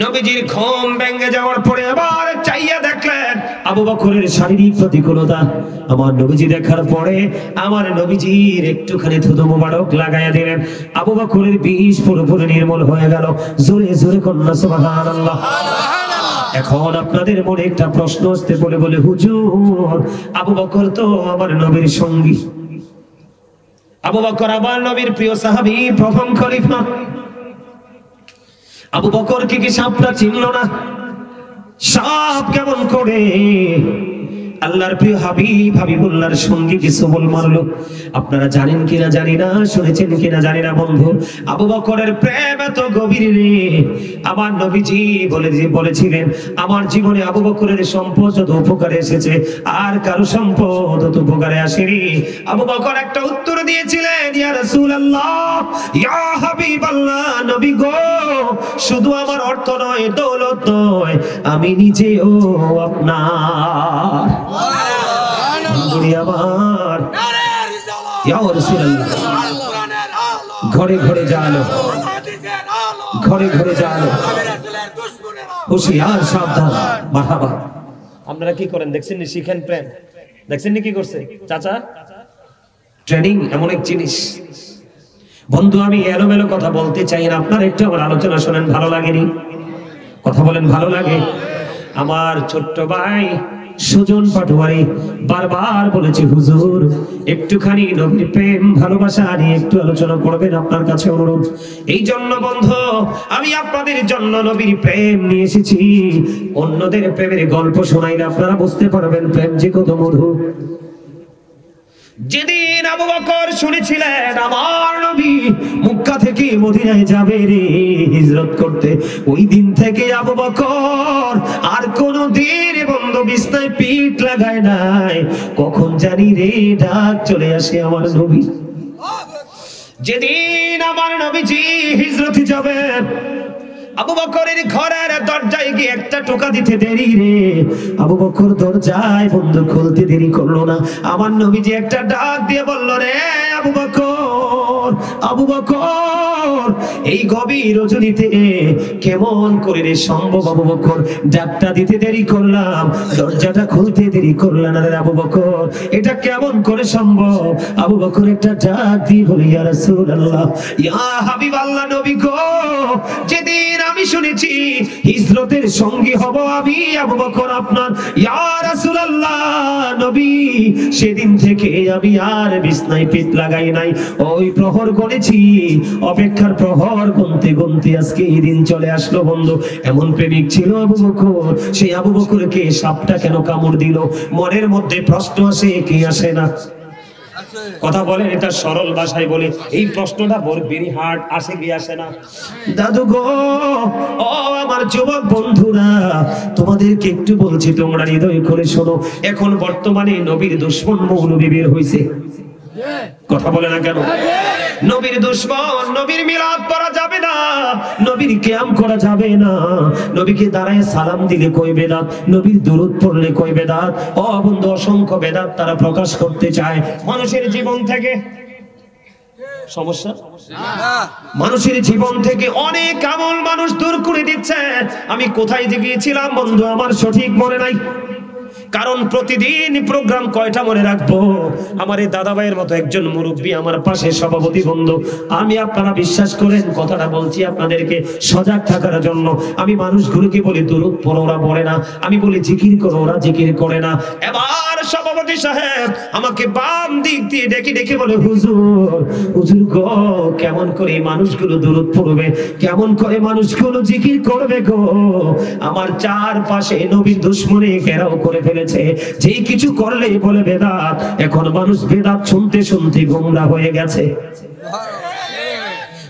নবীজির ঘুম ভেঙে যাওয়ার পরে আবার চাইয়া দেখলেন আবু বকরের শারীরিক প্রতিকূলতা। আমার নবীজি দেখার পরে আমার নবীজির একটুখানি থুতু মোবারক লাগাইয়া দিলেন, আবু বকরের বিষ পুরোপুরি নির্মূল হয়ে গেল। জোরে জোরে কন্যা সুবহানাল্লাহ। এখন আপনাদের মনে একটা প্রশ্ন আসতে বলে বলে, হুজুর আবু বকর তো আমার নবীর সঙ্গী, আবু বকর আমার নবীর প্রিয় সাহাবী, প্রথম খলিফা, আবু বকর কি সাপটা চিনল না? সাপ কেমন করে? আল্লাহর প্রিয় হাবিবুল্লাহর সঙ্গে কিছু বল মারলো। আপনারা জানেন কিনা জানি না, শুনেছেন কিনা জানি না বন্ধু, আবু বকরের প্রেম এত গভীর রে। আমার নবীজি বলেছিলেন, আমার জীবনে আবু বকরের সম্পদ যত উপকারে এসেছে আর কারো সম্পদ তত উপকারে আসেনি। আবু বকর একটা উত্তর দিয়েছিলেন, ইয়া রাসূলুল্লাহ, ইয়া হাবিবাল্লাহ, নবী গো, শুধু আমার অর্থ নয়, দৌলত নয়, আমি নিজেও আপনার। আমার ইয়া রাসূলুল্লাহ, ঘরে ঘরে জানো, ঘরে ঘরে জানো, হুশিয়ার, সাবধান। মারহাবা। আপনারা কি করেন দেখছেন নি? শিখেন প্রেম, দেখছেন নি কি করছে চাচা? ট্রেনিং এমন এক জিনিস বন্ধু। আমি এলোমেলো কথা বলতে চাই না, আপনারা একটু আমার আলোচনা শোনেন। ভালো লাগেনি? কথা বলেন, ভালো লাগে? আমার ছোট্ট ভাই সুজন পাটোয়ারি বারবার বলেছে, হুজুর একটুখানি নবীর প্রেম ভালোবাসা নিয়ে একটু আলোচনা করবেন, আপনার কাছে অনুরোধ। এই জন্য বন্ধু আমি আপনাদের জন্য নবীর প্রেম নিয়ে এসেছি। অন্যদের প্রেমের গল্প শোনাইলে আপনারা বুঝতে পারবেন প্রেম যে কত মধুর। যেদিন আবু বকর শুনেছিলেন আমার নবী মক্কা থেকে মদিনায় যাবে রে হিজরত করতে, ওই দিন থেকে আবু বকর আর কোনদিন বন্ধু বিছনায় পিঠ লাগায় নাই। কখন জানি রে ডাক চলে আসে আমার নবী। যেদিন আমার নবীজি হিজরতে যাবেন, আবু বকরের ঘরের দরজায় গিয়ে একটা টোকা দিতে দেরি রে। আবু বকর দরজায় বন্ধ খুলতে দেরি করলো না। আমার নবীজি একটা ডাক দিয়ে বলল, রে আবু বকর, আবু বকর, এই গভীর রজনীতে কেমন করে রে সম্ভব আবু বকর ডাকটা দিতে দেরি করলাম, দরজাটা খুলতে দেরি করলাম না রে আবু বকর, এটা কেমন করে সম্ভব? আবু বকর একটা ডাক দিয়ে বলে, ইয়া রাসূলুল্লাহ, ইয়া হাবিবাল্লাহ, নবী গো, যেদিন আমি শুনেছি হিজরতের সঙ্গী হব আমি আবু বকর আপনার, ইয়া রাসূলুল্লাহ নবী, সেদিন থেকে আমি আর বিছনায় পিঠ লাগাই নাই। ওই প্রহর গণেছি, অপেক্ষার প্রহর গুনতে গুনতে আজকে এই দিন চলে আসলো বন্ধু। এমন প্রেমিক ছিল আবু বকর। সেই আবু বকরকে সাপটা কেন কামড় দিল? মনের মধ্যে প্রশ্ন আসে কি আসে না? কথা বলেন, এটা সরল ভাষায় বলে এই প্রশ্নটা ভেরি হার্ড, আসে কি আসে না? দাদু গো, ও আমার যুবক বন্ধুরা, তোমাদেরকে একটু বলছি, তোমরা হৃদয় করে শোনো। এখন বর্তমানে নবীর দুশমন মৌলবী বের হইছে। কথা বলে না কেন? নবীর দুশমন, নবীর মিলাদ করা যাবে না, নবীর কিয়াম করা যাবে না, নবীকে দাঁড়ায় সালাম দিলে কই বেদাত, নবীর দুরূদ পড়লে কই বেদাত। ও বন্ধু, অসংখ্য বেদাত তারা প্রকাশ করতে চায় মানুষের জীবন থেকে। সমস্যা মানুষের জীবন থেকে অনেক আমল মানুষ দূর করে দিচ্ছে। আমি কোথায় যে গিয়েছিলাম বন্ধু আমার সঠিক মনে নাই, কারণ প্রতিদিন প্রোগ্রাম কয়টা মনে রাখবো। আমার এই দাদা ভাইয়ের মতো একজন মুরব্বী আমার পাশে সভাপতি বন্ধু, আমি আপনারা বিশ্বাস করেন কথাটা বলছি আপনাদেরকে সজাগ থাকার জন্য। আমি মানুষগুলোকে বলি দুরূদ পড়ো, ওরা পড়ে না। আমি বলি জিকির করো, ওরা জিকির করে না। এবার সভাপতি সাহেব আমাকে বাম দিক দিয়ে ডেকে ডেকে বলে, হুজুর, হুজুর গো, কেমন করে মানুষগুলো দুরূদ পড়বে, কেমন করে মানুষগুলো জিকির করবে গো? আমার চারপাশে নবীর দুশমনে ঘেরাও করে ফেলে, যেই কিছু করলেই বলে বেদাত। এখন মানুষ বেদাত শুনতে শুনতে গোমরা হয়ে গেছে।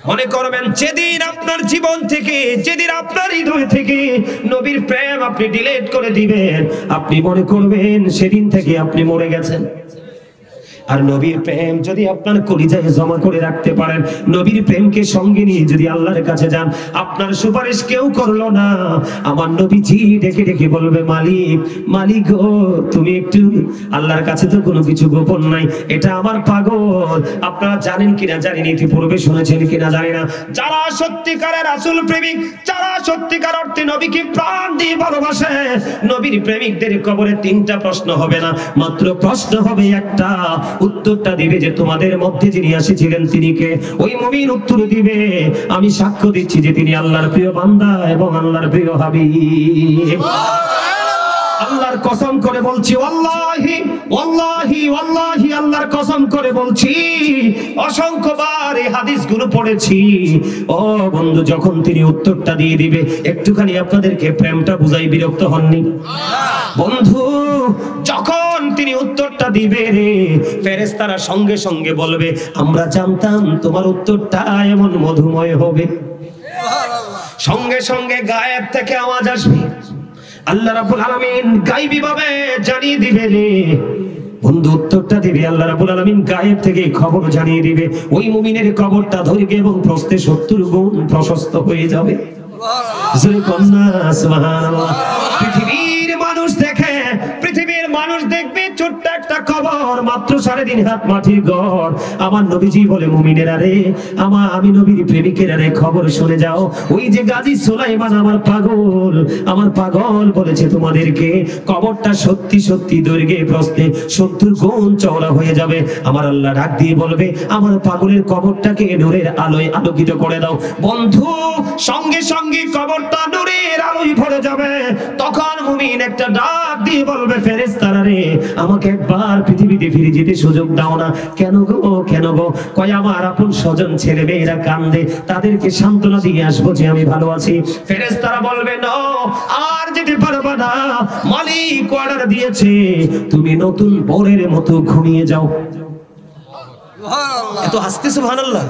মনে করবেন যেদিন আপনার জীবন থেকে, যেদিন আপনার হৃদয় থেকে নবীর প্রেম আপনি ডিলিট করে দিবেন, আপনি মনে করবেন সেদিন থেকে আপনি মরে গেছেন। আর নবীর প্রেম যদি আপনার কলিজায় জমা করে রাখতে পারেন, নবীর প্রেমকে সঙ্গে নিয়ে যদি আল্লাহর কাছে যান, আপনার সুপারিশ কেউ করলো না, আমার নবীজি ডেকে ডেকে বলবে, মালিক, মালিক গো, তুমি একটু, আল্লাহর কাছে তো কোনো কিছু গোপন নাই, এটা আমার পাগল। আপনারা জানেন কিনা জানি না, ইতিপূর্বে শুনেছেন কিনা জানি না, যারা সত্যিকারের রাসূল প্রেমিক, যারা সত্যিকার অর্থে নবীকে প্রাণ দিয়ে ভালোবাসে, নবীর প্রেমিকদের কবরে তিনটা প্রশ্ন হবে না, মাত্র প্রশ্ন হবে একটা। উত্তরটা দিবে যে তোমাদের মধ্যে যিনি এসেছিলেন তিনি কে? ওই মুমিন উত্তর দিবে, আমি সাক্ষ্য দিচ্ছি যে তিনি আল্লাহর প্রিয় বান্দা এবং আল্লাহর প্রিয় হাবিব। আল্লাহর কসম করে বলছি, ওয়াল্লাহি ওয়াল্লাহি ওয়াল্লাহি, আল্লাহর কসম করে বলছি, অসংখ্যবার এই হাদিসগুলো পড়েছি। ও বন্ধু, যখন তিনি উত্তরটা দিয়ে দিবে, একটুখানি আপনাদেরকে প্রেমটা বুঝাই, বিরক্ত হননি বন্ধু? যখন তিনি উত্তরটা দিবে রে, ফেরেশতারা সঙ্গে সঙ্গে বলবে আমরা জানতাম তোমার উত্তরটা এমন মধুময় হবে। সঙ্গে সঙ্গে গায়েব থেকে আওয়াজ আসবে, আল্লাহ রাব্বুল আলামিন গায়বী ভাবে জানিয়ে দিবে রে। বন্ধু উত্তরটা দিবে, আল্লাহ রাব্বুল আলামিন গায়েব থেকে খবর জানিয়ে দিবে, ওই মুমিনের কবরটা দৈর্ঘ্যে এবং প্রস্থে 70 গুণ প্রশস্ত হয়ে যাবে। সুবহানাল্লাহ। পৃথিবীর মানুষ দেখে, পৃথিবীর মানুষ দেখবে ছোট্ট একটা কবর, মাত্র 3.5 হাত মাটির গড়। আমার নবীজি বলে মুমিনেরা রে, আমি নবীর প্রেমিকেরা রে, খবর শুনে যাও, ওই যে গাজী সুলাইমান আমার পাগল বলেছে তোমাদেরকে, কবরটা সত্যি সত্যি দৈর্ঘ্যে প্রস্থে 70 গুণ চওড়া হয়ে যাবে। আমার আল্লাহ ডাক দিয়ে বলবে আমার পাগলের কবরটাকে নূরের আলোয় আলোকিত করে দাও। বন্ধু সঙ্গে সঙ্গে কবরটা নূরের আলোয় ভরে যাবে। তখন মুমিন একটা ডাক দিয়ে বলবে ফেরেশতারা রে, আমাকে একবার পৃথিবীতে ফিরে যেতে সুযোগ দাও না। কেন গো? কয় আমার আপন স্বজন ছেলে মেয়েরা কান্দে, তাদেরকে সান্ত্বনা দিয়ে আসবো যে আমি ভালো আছি। ফেরেশতারা বলবে না, আর যেতে পারবা না, মালিক অর্ডার দিয়েছে তুমি নতুন বরের মতো ঘুমিয়ে যাও। সুবহানাল্লাহ। এত হাসতে সুবহানাল্লাহ।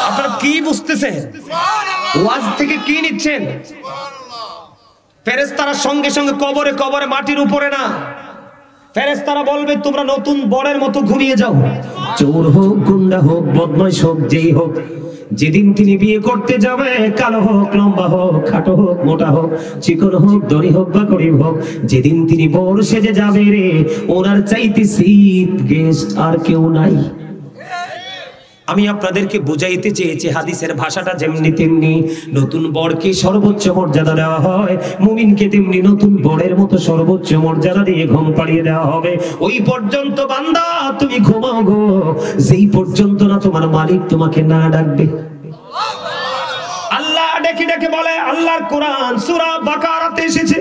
আপনারা কি বুঝতেছেন? ওয়াজ থেকে কি নিচ্ছেন? ফেরেশতারা সঙ্গে সঙ্গে কবরে কবরে মাটির উপরে না, ফেরেশতারা বলবে তোমরা নতুন বরের মতো ঘুমিয়ে যাও। চোর হোক, গুন্ডা হোক, বদমাইশ হোক, যেই হোক, যেদিন তিনি বিয়ে করতে যাবে, কালো হোক, লম্বা হোক, খাটো হোক, মোটা হোক, চিকন হোক, ধনী হোক বা গরিব হোক, যেদিন তিনি বর সেজে যাবে রে, ওনার চাইতে চিফ গেস্ট আর কেউ নাই। আমি আপনাদেরকে বুঝাইতে চেয়েছি হাদিসের ভাষাটা যেমনি তেমনি, নতুন বরকে সর্বোচ্চ মর্যাদা দেওয়া হয়, মুমিনকে তেমনি নতুন বরের মতো সর্বোচ্চ মর্যাদা দিয়ে ঘুম পাড়িয়ে দেওয়া হবে। ওই পর্যন্ত বান্দা তুমি ঘুমাও গো, যেই পর্যন্ত না তোমার মালিক তোমাকে না ডাকবে। আল্লাহ ডেকে ডেকে বলে, আল্লাহর কোরআন সূরা বাকারাতে এসেছে,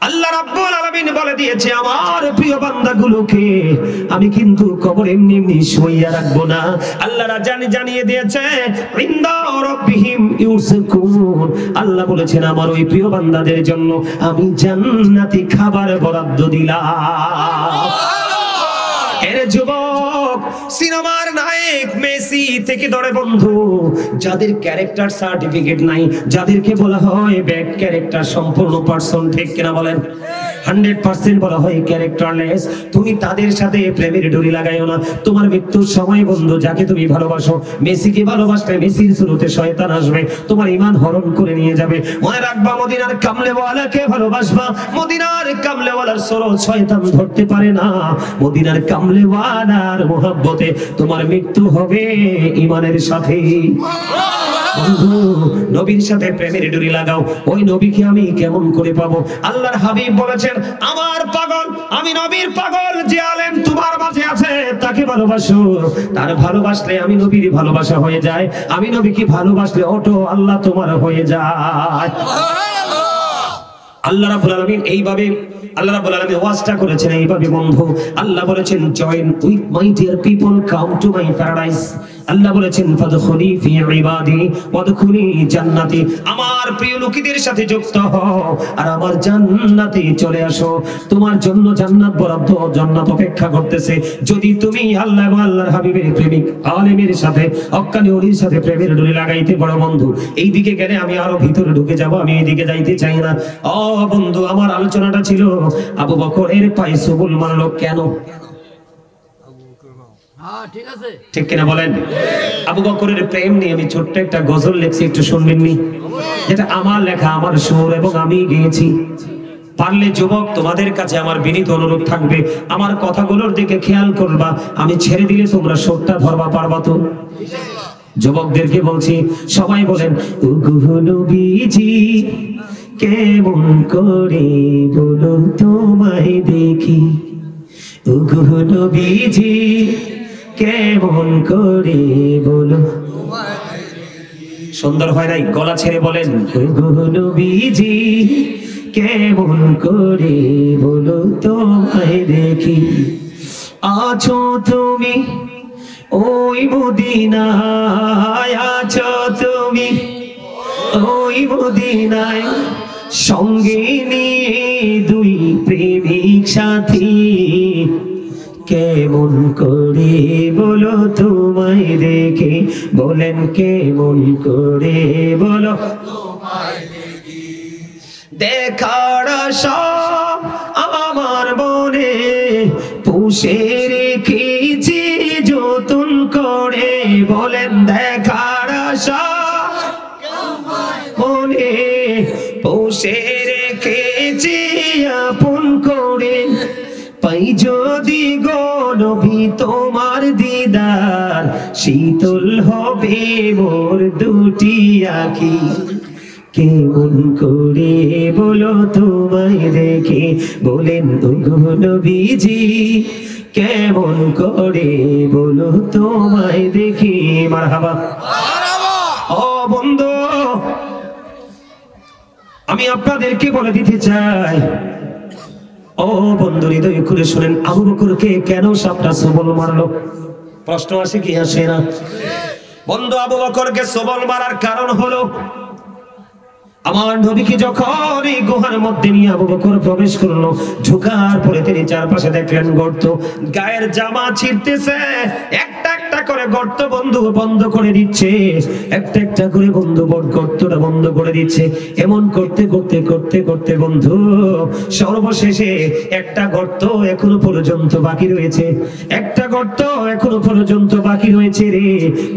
আল্লাহ রাব্বুল আলামিন বলে দিয়েছে আমার প্রিয় বান্দাগুলোকে আমি কিন্তু কবরে এমনি এমনি শুইয়া রাখবো না। আল্লাহ জানিয়ে দিয়েছে ইনদা রাব্বিহিম ইউরযাকুন, আল্লাহ বলেছেন আমার ওই প্রিয় বান্দাদের জন্য আমি জান্নাতি খাবার বরাদ্দ দিলাম। এর যুবক, সিনেমার নায়ক মেসি থেকে ধরে বন্ধু, যাদের ক্যারেক্টার সার্টিফিকেট নাই, যাদেরকে বলা হয় ব্যাড ক্যারেক্টার সম্পূর্ণ পারসন, ঠিক কিনা বলেন? 100% বলা হয় ক্যারেক্টারলেস। তুমি তাদের সাথে প্রেমের ডোরি লাগাইও না। তোমার মৃত্যুর সময় বন্ধু যাকে তুমি ভালোবাসো, মেসিকে ভালোবাসলে মেসির শুরুতে শয়তান আসবে, তোমার ঈমান হরণ করে নিয়ে যাবে। মনে রাখবা মদিনার কামলেওয়ালাকে ভালোবাসবা, মদিনার কামলেওয়ালার সরল শয়তান ধরতে পারে না। মদিনার কামলেওয়ালার মোহাব্বতে তোমার মৃত্যু হবে ঈমানের সাথে। বন্ধু নবীর সাথে প্রেমের ডোরি লাগাও। ওই নবীকে আমি কেমন করে পাবো? আল্লাহর হাবিব বলেছেন আমার পাগল, আমি নবীর পাগল, যে আলেম তোমার মাঝে আছে তাকে ভালোবাসো, তার ভালোবাসলে আমি নবীর ভালোবাসা হয়ে যায়, আমি নবীকে ভালোবাসলে অটো আল্লাহ তোমার হয়ে যায়। আল্লাহ রাব্বুল আলামিন এইভাবে ওয়াজটা করেছেন এইভাবে বন্ধু। আল্লাহ বলেছেন join with my dear people, come to my paradise. আল্লাহ বলেছেন ফাদখুলি ফি ইবাদি ওয়াদখুলি জান্নাতি, আমার প্রিয় লোকদের সাথে যুক্ত হও আর আমার জান্নাতে চলে আসো। তোমার জন্য জান্নাত বরাদ্দ, জান্নাত অপেক্ষা করতেছে। যদি তুমি আল্লাহ এবং আল্লাহর হাবিবের প্রেমিক আলেমের সাথে, হক্কানি ওলির সাথে প্রেমের ডোরি লাগাইতে পারো বন্ধু, এই দিকে গেলে আমি আরো ভিতরে ঢুকে যাব, আমি এইদিকে যাইতে চাই না। ও বন্ধু, আমার আলোচনাটা ছিল আবু বকরের পায়ে সবুল মারলো কেন? ঠিক কিনা বলেন? আবু বকরের প্রেম নিয়ে আমি ছোট্ট একটা গজল লিখছি, একটু শুনবেন নি? যেটা আমার লেখা, আমার সুর এবং আমি গেয়েছি। পারলে যুবক তোমাদের কাছে আমার বিনীত অনুরোধ থাকবে, আমার কথাগুলোর দিকে খেয়াল করবা। আমি ছেড়ে দিলে তোমরা সুরটা ধরবা পারবা তো? যুবকদেরকে বলছি, সবাই বলেন ওগো নবীজি কেমন করে বলো তোমায় দেখি, ওগো নবীজি কেমন করে বলো। সুন্দর হয় নাই? গলা ছেড়ে বলেন ওগো নবীজি কেমন করে বলো তোমায় দেখি। আছো তুমি ওই মদিনায়, আছো তুমি ওই মদিনায়, সঙ্গে নিয়ে দুই প্রেমিক সাথী কেমন করে বলো তোমায় দেখে বলেন কেমন করে বলো দেখার আশা আমার মনে পুষে রেখেছি যতন করে বলেন দেখার আশা মনে পুষে রেখেছি আপন করে পাই যদি গো নবী তোমার দিদার শীতল হবে মোর দুটি আঁখি কেমন করে বলো তোমায় দেখে বলেন গো নবীজি কেমন করে বলো তোমায় দেখে মারহাবা ও বন্ধু আমি আপনাদেরকে বলে দিতে চাই ও বন্ধু হৃদয় করে শুনেন আবু বকরকে কেন সাপটা সবল মারলো প্রশ্ন আসে কি আসে না বন্ধু আবু বকরকে সবল মারার কারণ হলো আমার নবীকে যখন এই গুহার মধ্যে নিয়ে আবু বকর প্রবেশ করলো ঢোকার পরে তিনি চারপাশে দেখলেন গর্ত গায়ের জামা ছিঁড়তেছে একটা একটা করে গর্ত বন্ধু বন্ধ করে দিচ্ছে একটা একটা করে বন্ধু গর্তটা বন্ধ করে দিচ্ছে এমন করতে করতে করতে করতে বন্ধু সর্বশেষে একটা গর্ত এখনো পর্যন্ত বাকি রয়েছে একটা গর্ত এখনো পর্যন্ত বাকি রয়েছে রে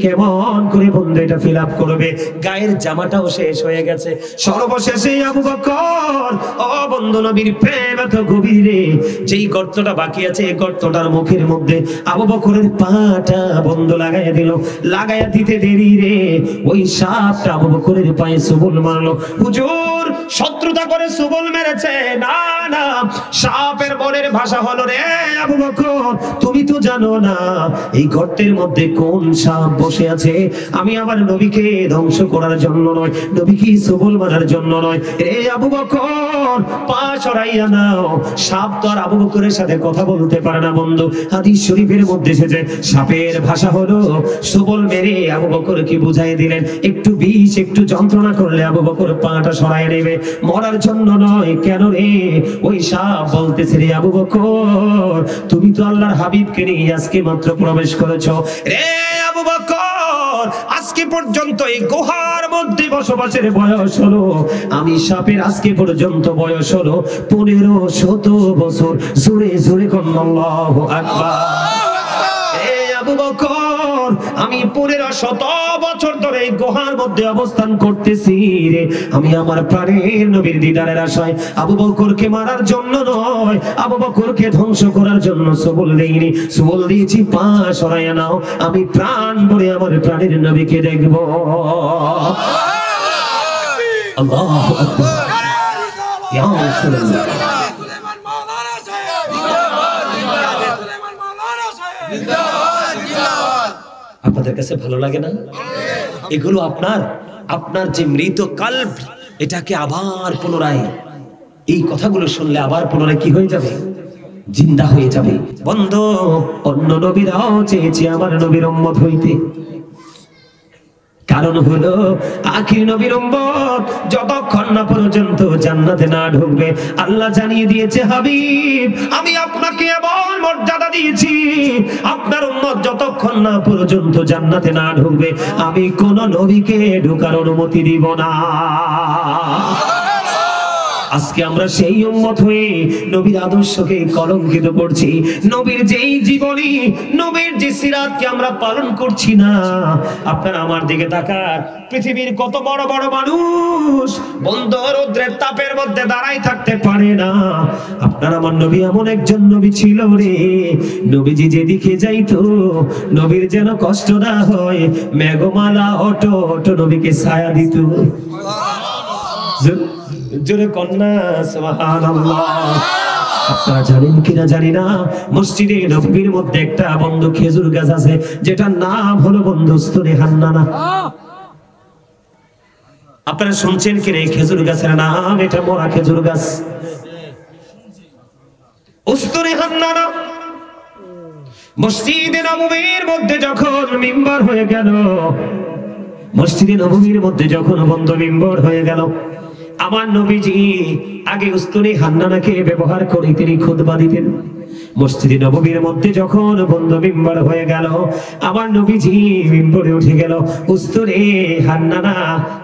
কেমন করে বন্ধু এটা ফিল আপ করবে গায়ের জামাটাও শেষ হয়ে গেছে সর্বশেষে আবু বকর ও বন্ধু নবীর প্রেম এত গভীর রে যেই গর্তটা বাকি আছে এই গর্তটার মুখের মধ্যে আবু বকরের পাটা বন্ধু লাগাইয়া দিল লাগাইয়া দিতে দেরি রে ওই সাপটা আবু বকরের পায়ে সবল মারলো হুজুর শত্রুতা করে সবল মেরেছে না না সাপের মনের ভাষা হলো রে আবু বকর তুমি তো জানো না এই গর্তের মধ্যে কোন সাপ বসে আছে আমি আমার নবীকে ধ্বংস করার জন্য নয় নবীকে সবল মারার জন্য নয় রে আবু বকর পা সরাইয়া নাও সাপ তো আর আবু বকরের সাথে কথা বলতে পারে না বন্ধু হাদিস শরীফের মধ্যে এসেছে সাপের ভাষা হলো সবল মেরে আবু বকরকে বুঝাই দিলেন একটু বিষ একটু যন্ত্রণা করলে আবু বকর পাটা সরাই নেবে মরার জন্য নয় কেন রে ওই সাপ বলতেছে রে আবু বকর তুমি তো আল্লাহর হাবিবকে নিয়ে আজকে মাত্র প্রবেশ করেছো রে আবু বকর আজকে পর্যন্ত এই গুহার মধ্যে বসবাসের বয়স হলো আমি সাপের আজকে পর্যন্ত বয়স হলো 1500 বছর জোরে জোরে কোন আল্লাহু আকবার এ আবু বকর আমি 1500 বছর ধরে এই গুহার মধ্যে অবস্থান করতেছি রে আমি আমার প্রাণের নবীর দিদারের আশায় আবু বকরকে মারার জন্য নয় আবু বকরকে ধ্বংস করার জন্য সবল দেইনি সবল দিয়েছি পা সরাইয়া নাও আমি প্রাণ ভরে আমার প্রাণের নবীকে দেখব আল্লাহু আকবার ইয়া রাসূলুল্লাহ আপনাদের কাছে ভালো লাগে না এগুলো আপনার আপনার যে মৃত কলব এটাকে আবার পুনরায় এই কথাগুলো শুনলে আবার পুনরায় কি হয়ে যাবে জিন্দা হয়ে যাবে বন্ধু অন্য নবীরাও চেয়েছে আমার নবীর উম্মত হইতে কারণ হলো আখির নবীর উম্মত যতক্ষণ না পর্যন্ত জান্নাতে না ঢুকবে আল্লাহ জানিয়ে দিয়েছে হাবিব আমি আপনাকে এমন মর্যাদা দিয়েছি আপনার উম্মত যতক্ষণ না পর্যন্ত জান্নাতে না ঢুকবে আমি কোন নবীকে ঢোকার অনুমতি দিব না আজকে আমরা সেই উম্মত হয়ে নবীর আদর্শকে কলঙ্কিত করছি নবীর যেই জীবনী নবীর যে সিরাতকে আমরা পালন করছি না আপনারা আমার দিকে তাকান পৃথিবীর কত বড় বড় মানুষ বন্ধ রৌদ্রের তাপের মধ্যে দাঁড়াই থাকতে পারে না আপনার আমার নবী এমন একজন নবী ছিল রে নবীজি যেদিকে যাইতো নবীর যেন কষ্ট না হয় মেঘমালা অটো অটো নবীকে ছায়া দিত জোরে কন্যা সুবহানাল্লাহ আপনারা জানেন কিনা জানি না মসজিদে নববীর মধ্যে একটা বন্ধ খেজুর গাছ আছে যেটার নাম হলো বন্ধু উস্তুনে হান্নানা আপনারা শুনছেন কিনা এই খেজুর গাছের নাম এটা মরা খেজুর গাছ উস্তুনে হান্নানা মসজিদে নববীর মধ্যে যখন মিম্বার হয়ে গেল মসজিদে নববীর মধ্যে যখন বন্ধ মিম্বার হয়ে গেল আমার নবীজি আগে উস্তুনে হান্নানাকে ব্যবহার করে তিনি খুতবা দিতেন। মসজিদে নববীর মধ্যে যখন বন্ধ মিম্বার হয়ে গেল, আমার নবীজি মিম্বরে উঠে গেল, উস্তুনে হান্নানা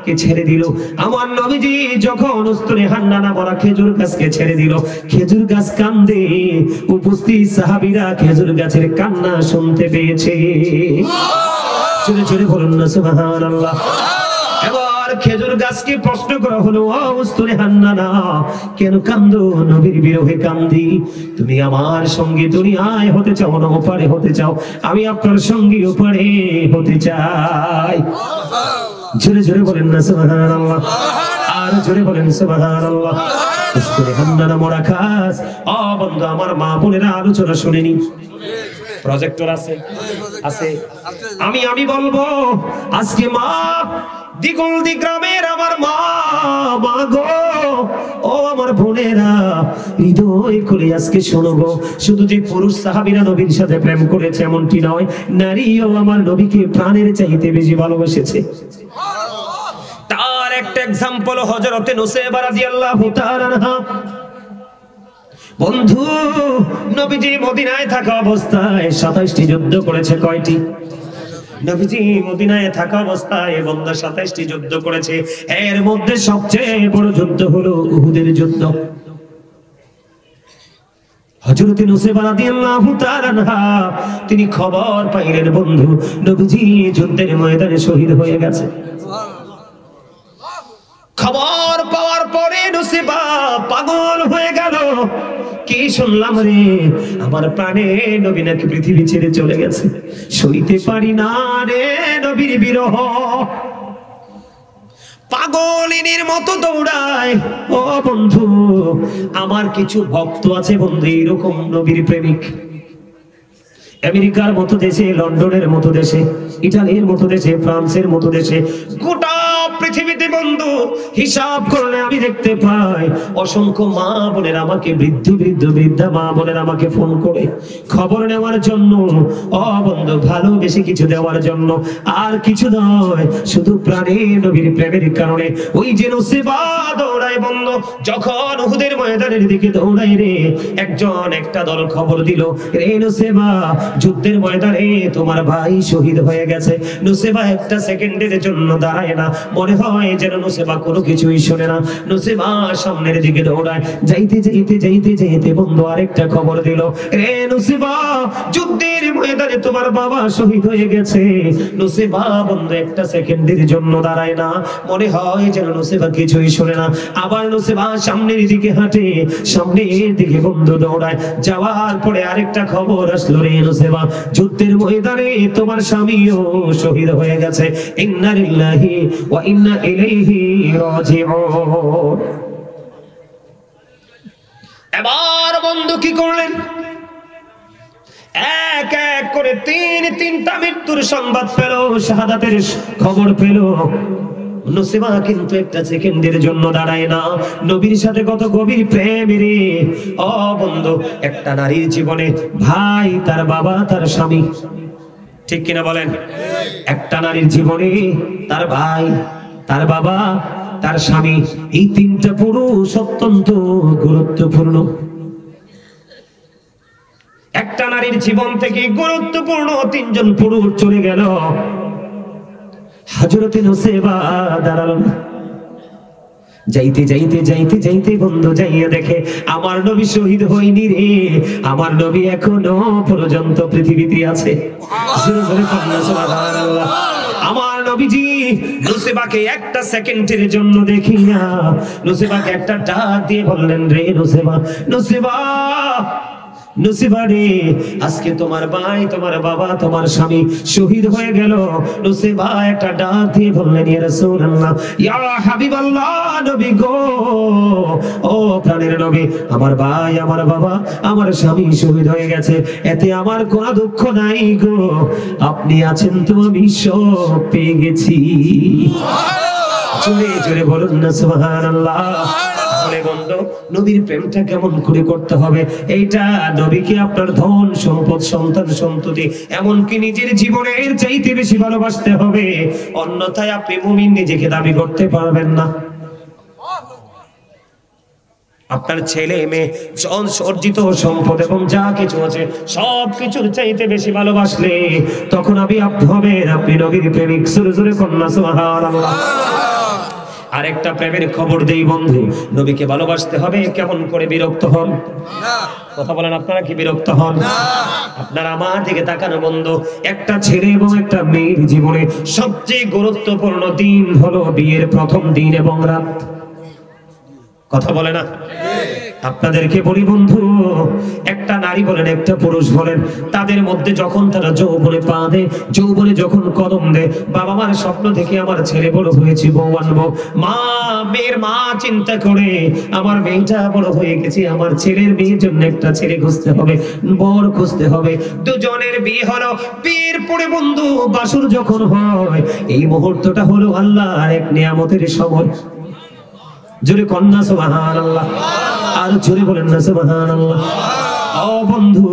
কে ছেড়ে দিল। আমার নবীজি যখন উস্তুনে হান্নানা বড় খেজুর গাছকে ছেড়ে দিল, খেজুর গাছ কান্দে, উপস্থিত সাহাবীরা খেজুর গাছের কান্না শুনতে পেয়েছে। জোরে জোরে বলুন না সুবহানাল্লাহ। এবার খেজুর গাছকে প্রশ্ন করা হলো, ও উস্তুনে হান্নানা কেন কান্দো? নবীর বিরহে কান্দি। তুমি আমার সঙ্গে দুনিয়ায় হতে চাও না ওপারে হতে চাও? আমি আপনার সঙ্গে ওপারে হতে চাই। জোরে জোরে বলেন না সুবহানাল্লাহ, আর জোরে বলেন সুবহানাল্লাহ। উস্তুনে হান্নানা মরা খাস। ও বন্ধু আমার মা বোনেরা আলোচনা শুনেনি? প্রজেক্টর আছে আছে আমি বলবো আজকে মা দিগলদি গ্রামের আমার মা গো, ও আমার বোনেরা হৃদয় খুলে আজকে শোনো গো। শুধু যে পুরুষ সাহাবীরা নবীর সাথে প্রেম করেছে এমনটি নয়, নারীও আমার নবীকে প্রাণের চাইতে বেশি ভালোবেসেছে। তার একটা এক্সাম্পল হযরতে নুসাইবা রাদিয়াল্লাহু তাআলা আনহা। বন্ধু নবীজি মদিনায় থাকা অবস্থায় 27টি যুদ্ধ করেছে। কয়টি? নবীজি মদিনায় থাকা অবস্থায় বন্ধু 27টি যুদ্ধ করেছে। এর মধ্যে সবচেয়ে বড় যুদ্ধ হলো উহুদের যুদ্ধ। হযরত নুসাইবা রাদিয়াল্লাহু তাআলা আনহা তিনি খবর পাইলেন বন্ধু নবীজি যুদ্ধের ময়দানে শহীদ হয়ে গেছে। খবর পাওয়ার পরে নুসাইবা পাগল হয়ে গেল। কি শুনলাম রে, আমার প্রাণে নবী নাকি পৃথিবী ছেড়ে চলে গেছে, সইতে পারি না রে নবীর বিরহ। পাগলিনীর মতো দৌড়ায়। ও বন্ধু আমার কিছু ভক্ত আছে বন্ধু এরকম নবীর প্রেমিক। আমেরিকার মতো দেশে, লন্ডনের মতো দেশে, ইটালির মতো দেশে, ফ্রান্সের মতো দেশে, গোটা পৃথিবীতে বন্ধু হিসাব করলে আমি দেখতে পাই অসংখ্য মা বোনের আমাকে বৃদ্ধা মা বোনের আমাকে ফোন করে খবর নেওয়ার জন্য, ও বন্ধু ভালোবেসে কিছু দেওয়ার জন্য, আর কিছু নয়, শুধু প্রাণের নবীর প্রেমের কারণে। ওই যে নুসাইবা দৌড়ায় বন্ধু, যখন উহুদের ময়দানের দিকে দৌড়ায় রে, একজন একটা দল খবর দিল, রে নুসাইবা যুদ্ধের ময়দানে তোমার ভাই শহীদ হয়ে গেছে। নুসাইবা একটা সেকেন্ডের জন্য দাঁড়ায় না, মনে হয় যেন নুসাইবা কোনো কিছুই শোনে না। নুসাইবা সামনের দিকে দৌড়ায়, যাইতে বন্ধু আরেকটা খবর দিল, রে নুসাইবা যুদ্ধের ময়দানে তোমার বাবা শহীদ হয়ে গেছে। নুসাইবা বন্ধু একটা সেকেন্ডের জন্য দাঁড়ায় না, মনে হয় যেন নুসাইবা কিছুই শোনে না। আবার নুসাইবা সামনের দিকে হাঁটে, সামনের দিকে বন্ধু দৌড়ায়, যাওয়ার পরে আরেকটা খবর আসলো, রে নুসাইবা যুদ্ধের ময়দানে তোমার স্বামীও শহীদ হয়ে গেছে। ইন্না লিল্লাহি ওয়া ইন্না ইলাইহি রাজিউন। এবার বন্ধু কি করলেন? এক এক করে তিনটা মৃত্যুর সংবাদ পেল, শাহাদাতের খবর পেল। নুসাইবা কিন্তু একটা সেকেন্ডের জন্য দাঁড়ায় না। নবীর সাথে কত গভীর প্রেম রে। ও বন্ধু একটা নারীর জীবনে ভাই, তার বাবা, তার স্বামী, ঠিক কিনা বলেন? একটা নারীর জীবনে তার ভাই, তার বাবা, তার স্বামী, এই তিনটা পুরুষ অত্যন্ত গুরুত্বপূর্ণ। একটা নারীর জীবন থেকে গুরুত্বপূর্ণ তিনজন পুরুষ চলে গেল। হযরতে নুসাইবা দাঁড়ালেন, যাইতে বন্ধু যাইয়া দেখে আমার নবী শহীদ হয়নি রে, আমার নবী এখনো পর্যন্ত পৃথিবীতে আছে। সুবহানাল্লাহ। আমার নবীজি নুসাইবাকে একটা সেকেন্ডের জন্য দেখি না, নুসাইবাকে একটা ডাক দিয়ে বললেন, রে নুসাইবা, নুসাইবা, নুসাইবা রে, আজকে তোমার ভাই, তোমার বাবা, তোমার স্বামী শহীদ হয়ে গেল। নুসাইবা একটা ডাক দিয়ে বললেন, ইয়া রাসূলুল্লাহ, ইয়া হাবিবাল্লাহ, নবী গো, ও প্রাণের নবী, আমার ভাই, আমার বাবা, আমার স্বামী শহীদ হয়ে গেছে, এতে আমার কোনো দুঃখ নাই গো, আপনি আছেন তো আমি সব পেয়ে গেছি। জোরে জোরে বলুন না সুবহানাল্লাহ। বন্ধু নবীর প্রেমটা কেমন করে করতে হবে, এইটা নবীকে আপনার ধন সম্পদ, সন্তান সন্ততি, এমনকি নিজের জীবনের চাইতে বেশি ভালোবাসতে হবে, অন্যথায় আপনি মুমিন নিজেকে দাবি করতে পারবেন না। আপনার ছেলে মেয়ে অর্জিত সম্পদ এবং যা কিছু আছে সব কিছুর চাইতে বেশি ভালোবাসলে তখন আপনি হবেন আপনি নবীর প্রেমিক। জোরে জোরে কন্যা সুবহানাল্লাহ। আরেকটা প্রেমের খবর দেই বন্ধু, নবীকে ভালোবাসতে হবে। কেমন করে? বিরক্ত হন না। কথা বলেন, আপনারা কি বিরক্ত হন না? আপনারা আমার দিকে তাকানো বন্ধু। একটা ছেলে এবং একটা মেয়ের জীবনে সবচেয়ে গুরুত্বপূর্ণ দিন হলো বিয়ের প্রথম দিন এবং রাত। কথা বলে না? আপনাদেরকে বলি বন্ধু, একটা নারী বলেন একটা পুরুষ বলেন, তাদের মধ্যে যখন তারা যৌবনে পা দেয়, যৌবনে যখন কদম দেয়, বাবা মার স্বপ্ন থেকে আমার ছেলে বড় হয়েছে, বউ আনবো। মেয়ের মা চিন্তা করে আমার মেয়েটা বড় হয়ে গেছে, আমার ছেলের বিয়ের জন্য একটা ছেলে খুঁজতে হবে, বর খুঁজতে হবে। দুজনের বিয়ে হলো। বিয়ের পরে বন্ধু বাসর যখন হয়, এই মুহূর্তটা হলো আল্লাহর এক নিয়ামতের সময়। জোরে কন্যা সুবহানাল্লাহ। আর জোরে বলেন না সুবহানাল্লাহ। ও বন্ধু,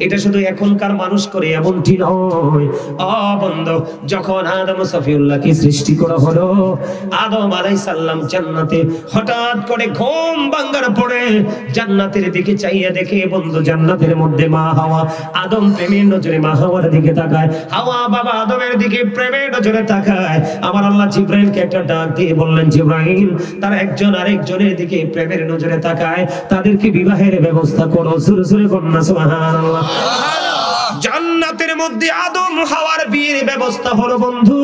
এটা শুধু এখনকার মানুষ করে এমনটি নয়। ও বন্ধু, যখন আদম সফিউল্লাহকে সৃষ্টি করা হলো, আদম আলাইহিস সালাম জান্নাতে হঠাৎ করে ঘুম ভাঙার পরে জান্নাতের দিকে চাইয়া দেখে বন্ধু জান্নাতের মধ্যে মা হাওয়া। আদম প্রেমের নজরে মা হাওয়ার দিকে তাকায়, হাওয়া বাবা আদমের দিকে প্রেমের নজরে তাকায়। আমার আল্লাহ জিবরাইলকে একটা ডাক দিয়ে বললেন, জিবরাইল, তারা একজন আরেকজনের দিকে প্রেমের নজরে তাকায়, তাদেরকে বিবাহের ব্যবস্থা করো। সুরে কন্যা সুবহানাল্লাহ। জান্নাতের মধ্যে আদম হাওয়ার বিয়ের ব্যবস্থা হলো বন্ধু।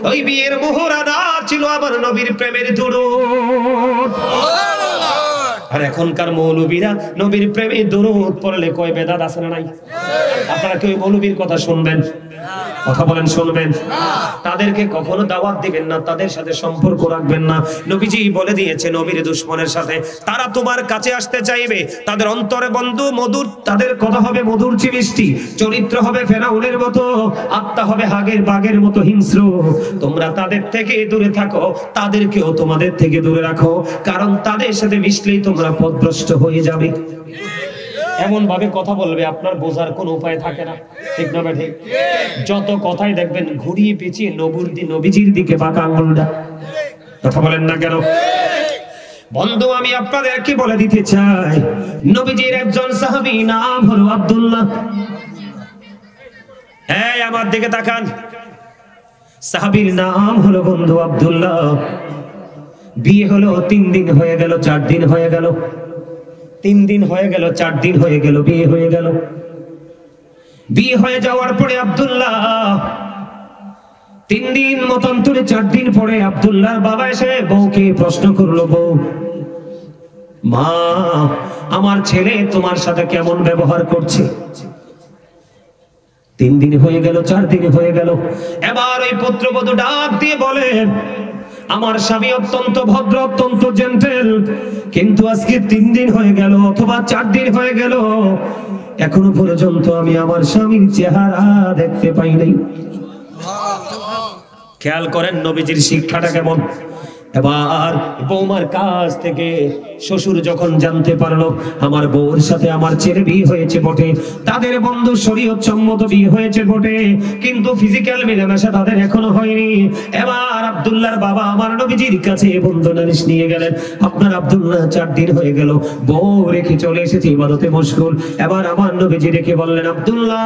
ওই বিয়ের মোহরানা ছিল আমার নবীর প্রেমের দুরূদ। আর এখনকার মৌলবীরা নবীর প্রেমে দুরূদ পড়লে কয় বেদাত আছে না নাই? আপনারা কি ওই মৌলবীর কথা শুনবেন? কথা বলেন, শুনবেন? তাদেরকে কখনো দাওয়াত দিবেন না, তাদের সাথে সম্পর্ক রাখবেন না। নবীজি বলে দিয়েছে, নবীর দুশমনের সাথে তারা তোমার কাছে আসতে চাইবে, তাদের অন্তরে বন্ধু মধুর, তাদের কথা হবে মধুর চেয়ে মিষ্টি, চরিত্র হবে ফেরাউনের মতো, আত্মা হবে বাঘের মতো হিংস্র। তোমরা তাদের থেকে দূরে থাকো, তাদেরকেও তোমাদের থেকে দূরে রাখো, কারণ তাদের সাথে মিশলেই তোমরা পথভ্রষ্ট হয়ে যাবে। এমন ভাবে কথা বলবে আপনার বোঝার কোনো উপায় থাকে না। ঠিক না ঠিক? যত কথাই দেখবেন ঘুরিয়ে পেঁচিয়ে নবীজির দিকে বাঁকা আঙুলটা। কথা বলেন না কেন? বন্ধু, আমি আপনাদেরকে বলে দিতে চাই, নবীজির একজন সাহাবী নাম হলো আব্দুল্লাহ। হ্যাঁ, আমার দিকে তাকান। সাহাবীর নাম হলো বন্ধু আব্দুল্লাহ। বিয়ে হলো 3 দিন হয়ে গেল, 4 দিন হয়ে গেল, 3 দিন হয়ে গেল, 4 দিন হয়ে গেল, বিয়ে হয়ে গেল। বিয়ে হয়ে যাওয়ার পরে আব্দুল্লাহ 3 দিন মতন ধরে 4 দিন পরে আব্দুল্লাহর বাবা এসে বউকে প্রশ্ন করলো, বউ, মা, আমার ছেলে তোমার সাথে কেমন ব্যবহার করছে? 3 দিন হয়ে গেল, 4 দিন হয়ে গেল। এবার ওই পুত্রবধূ ডাক দিয়ে বলে, আমার স্বামী অত্যন্ত ভদ্র, অত্যন্ত জেন্টেল, কিন্তু আজকে 3 দিন হয়ে গেল অথবা 4 দিন হয়ে গেল, এখনো পর্যন্ত আমি আমার স্বামীর চেহারা দেখতে পাই নাই। খেয়াল করেন নবীজির শিক্ষাটা কেমন। এবার বৌমার কাছ থেকে শ্বশুর যখন জানতে পারলো আমার বউর সাথে আমার ছেলে বিয়ে হয়েছে বটে, তাদের বন্ধু শরীয়ত সম্মত বিয়ে হয়েছে বটে, কিন্তু ফিজিক্যাল মেলামেশা তাদের এখনো হয়নি। এবার আব্দুল্লাহর বাবা আমার নবীজির কাছে বন্ধু নালিশ নিয়ে গেলেন, আপনার আব্দুল্লাহ 4 দিন হয়ে গেল বউ রেখে চলে এসেছে ইবাদতে মশগুল। এবার আমার নবীজি রেখে বললেন, আব্দুল্লাহ,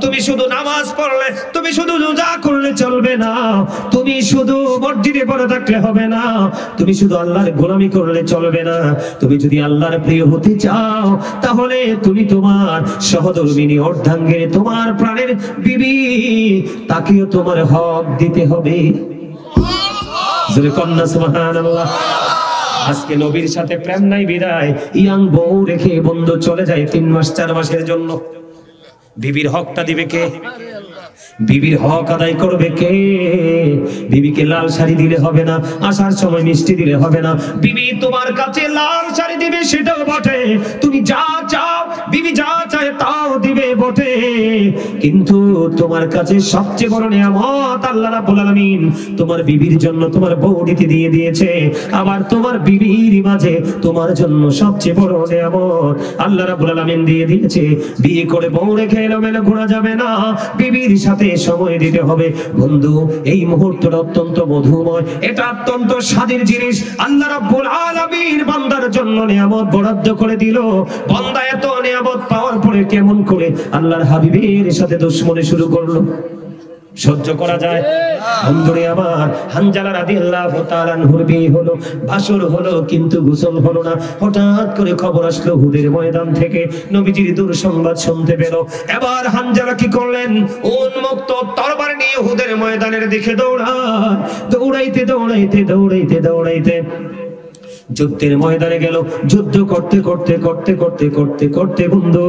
তুমি শুধু নামাজ পড়লে, তুমি শুধু রোজা করলে চলবে না, তুমি শুধু মসজিদে পড়ে থাকলে হবে না, তুমি শুধু আল্লাহর গোলামি করলে চলবে না, তুমি যদি আল্লাহর প্রিয় হতে চাও তাহলে তুমি তোমার সহধর্মিনী অর্ধাঙ্গিনী, তোমার প্রাণের বিবি, তাকেও তোমার হক দিতে হবে। জোরে কন্যা সুবহানাল্লাহ। আজকে নবীর সাথে প্রেম নাই বিদায় ইয়াং বউ রেখে বন্ধু চলে যায় 3 মাস 4 মাসের জন্য। বিবির হকটা দিবে কে? বিবির হক আদায় করবে কে? বিবিকে লাল শাড়ি দিলে হবে না, আসার সময় মিষ্টি দিলে হবে না। বিবি তোমার কাছে লাল শাড়ি দিবে সেটাও বটে, তুমি যা চাও বিবি যা চায় তাও দিবে বটে, কিন্তু তোমার কাছে সবচেয়ে বড় নিয়ামত আল্লাহ রাব্বুল আলামিন তোমার বিবির জন্য তোমার বউটিতে দিয়ে দিয়েছে। আবার তোমার বিবির মাঝে তোমার জন্য সবচেয়ে বড় নিয়ামত আল্লাহ রাব্বুল আলামিন দিয়ে দিয়েছে। বিয়ে করে বউ রেখে এলোমেলো ঘোরা যাবে না, বিবির সাথে সময় দিতে হবে। বন্ধু, এই মুহূর্তটা অত্যন্ত মধুময়, এটা অত্যন্ত স্বাদের জিনিস। আল্লাহ রাব্বুল আলামিন বান্দার জন্য নিয়ামত বরাদ্দ করে দিল। বান্দা এত নিয়ামত পাওয়ার পরে কেমন করে আল্লাহর হাবিবের সাথে দুশমনি শুরু করলো? সহ্য করা যায়? বন্ধুরে আমার, হানজালা রাদিয়াল্লাহু তাআলা আনহুর বিয়ে হলো, বাসর হলো, কিন্তু গোসল হলো না। হঠাৎ করে খবর আসলো উহুদের ময়দান থেকে, নবীজির দুঃসংবাদ শুনতে পেল। এবার হানজালা কি করলেন? উন্মুক্ত তরবারি নিয়ে উহুদের ময়দানের দিকে দৌড়াইতে দৌড়াইতে দৌড়াইতে দৌড়াইতে যুদ্ধের ময়দানে গেল। যুদ্ধ করতে করতে করতে করতে করতে করতে বন্ধু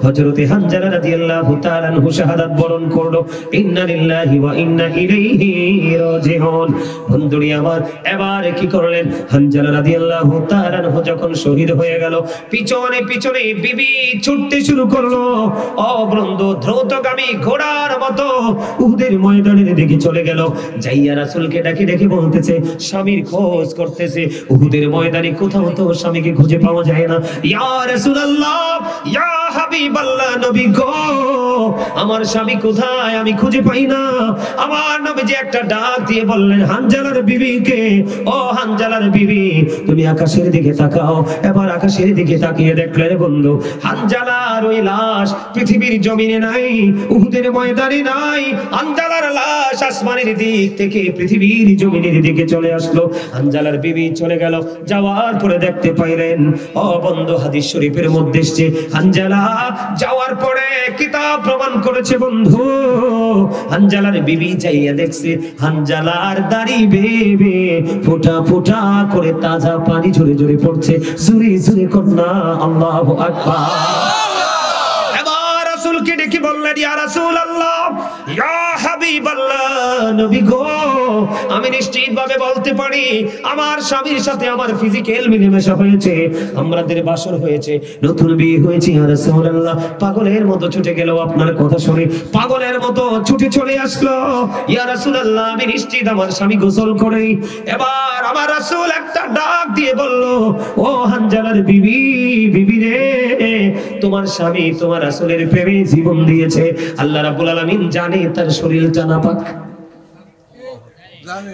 হযরতে হানজালা রাদিয়াল্লাহু তাআলা আনহু শাহাদাত বরণ করলো। ইন্না লিল্লাহি ওয়া ইন্না ইলাইহি রাজিউন। বন্ধুরি আমার, এবার কি করলেন? হানজালা রাদিয়াল্লাহু তাআলা আনহু যখন শহীদ হয়ে গেল, পিছনে পিছনে বিবি ছুটতে শুরু করলো। ও বন্ধু, দ্রুতগামী ঘোড়ার মতো উহুদের ময়দানের দিকে চলে গেল। যাইয়া রাসূলকে ডাকে ডেকে বলতেছে, স্বামীর খোঁজ করতেছে। উহুদের ময়দানে কোথাও তো স্বামীকে খুঁজে পাওয়া যায় না। ইয়া রাসূলুল্লাহ, ইয়া হাবিবাল্লাহ, নবী গো, আমার স্বামী কোথায়? আমি খুঁজে পাই না। আমার নবীজি একটা ডাক দিয়ে বললেন, হানজালার বিবিকে, ও হানজালার বিবি, তুমি আকাশের দিকে তাকাও। এবার আকাশের দিকে তাকিয়ে দেখলেন বন্ধু, হানজালার ওই লাশ পৃথিবীর জমিনে নাই, উহুদের ময়দানে নাই। হানজালার লাশ আসমানের দিক থেকে পৃথিবীর জমিনের দিকে চলে আসলো। হানজালার বিবি চলে গেল। যাওয়ার পরে দেখতে পাইলেন, ও বন্ধু, হাদিস শরীফের মধ্যে এসেছে, হানজালা যাওয়ার পরে কিতাব প্রমাণ করেছে বন্ধু, হানজালার বিবি যাইয়া দেখছে হানজালার দাড়ি বেবে ফোঁটা ফোঁটা করে তাজা পানি ঝরে ঝরে পড়ছে। জোরে জোরে কন্যা আল্লাহু আকবার। এবার রাসূলকে ডেকে বললেন, ইয়া রাসূলুল্লাহ, ইয়া হাবিবাল্লাহ, নবী গো, আমি নিশ্চিতভাবে বলতে পারি আমার স্বামীর সাথে আমার ফিজিক্যাল মিলেমিশা হয়েছে, আমাদের বাসর হয়েছে, নতুন বিয়ে হয়েছে। ইয়া রাসূলুল্লাহ, পাগলের মতো ছুটে গেল আপনার কথা শুনে, পাগলের মতো ছুটে চলে আসলো। ইয়া রাসূলুল্লাহ, আমি নিশ্চিত আমার স্বামী গোসল করে। এবার আমার রাসূল একটা ডাক দিয়ে বলল, ও হানজালার বিবি, বিবি রে, তোমার স্বামী তোমার রাসূলের প্রেমে জীবন দিয়েছে। আল্লাহ রাব্বুল আলামিন জানে তার শরীরটা নাপাক,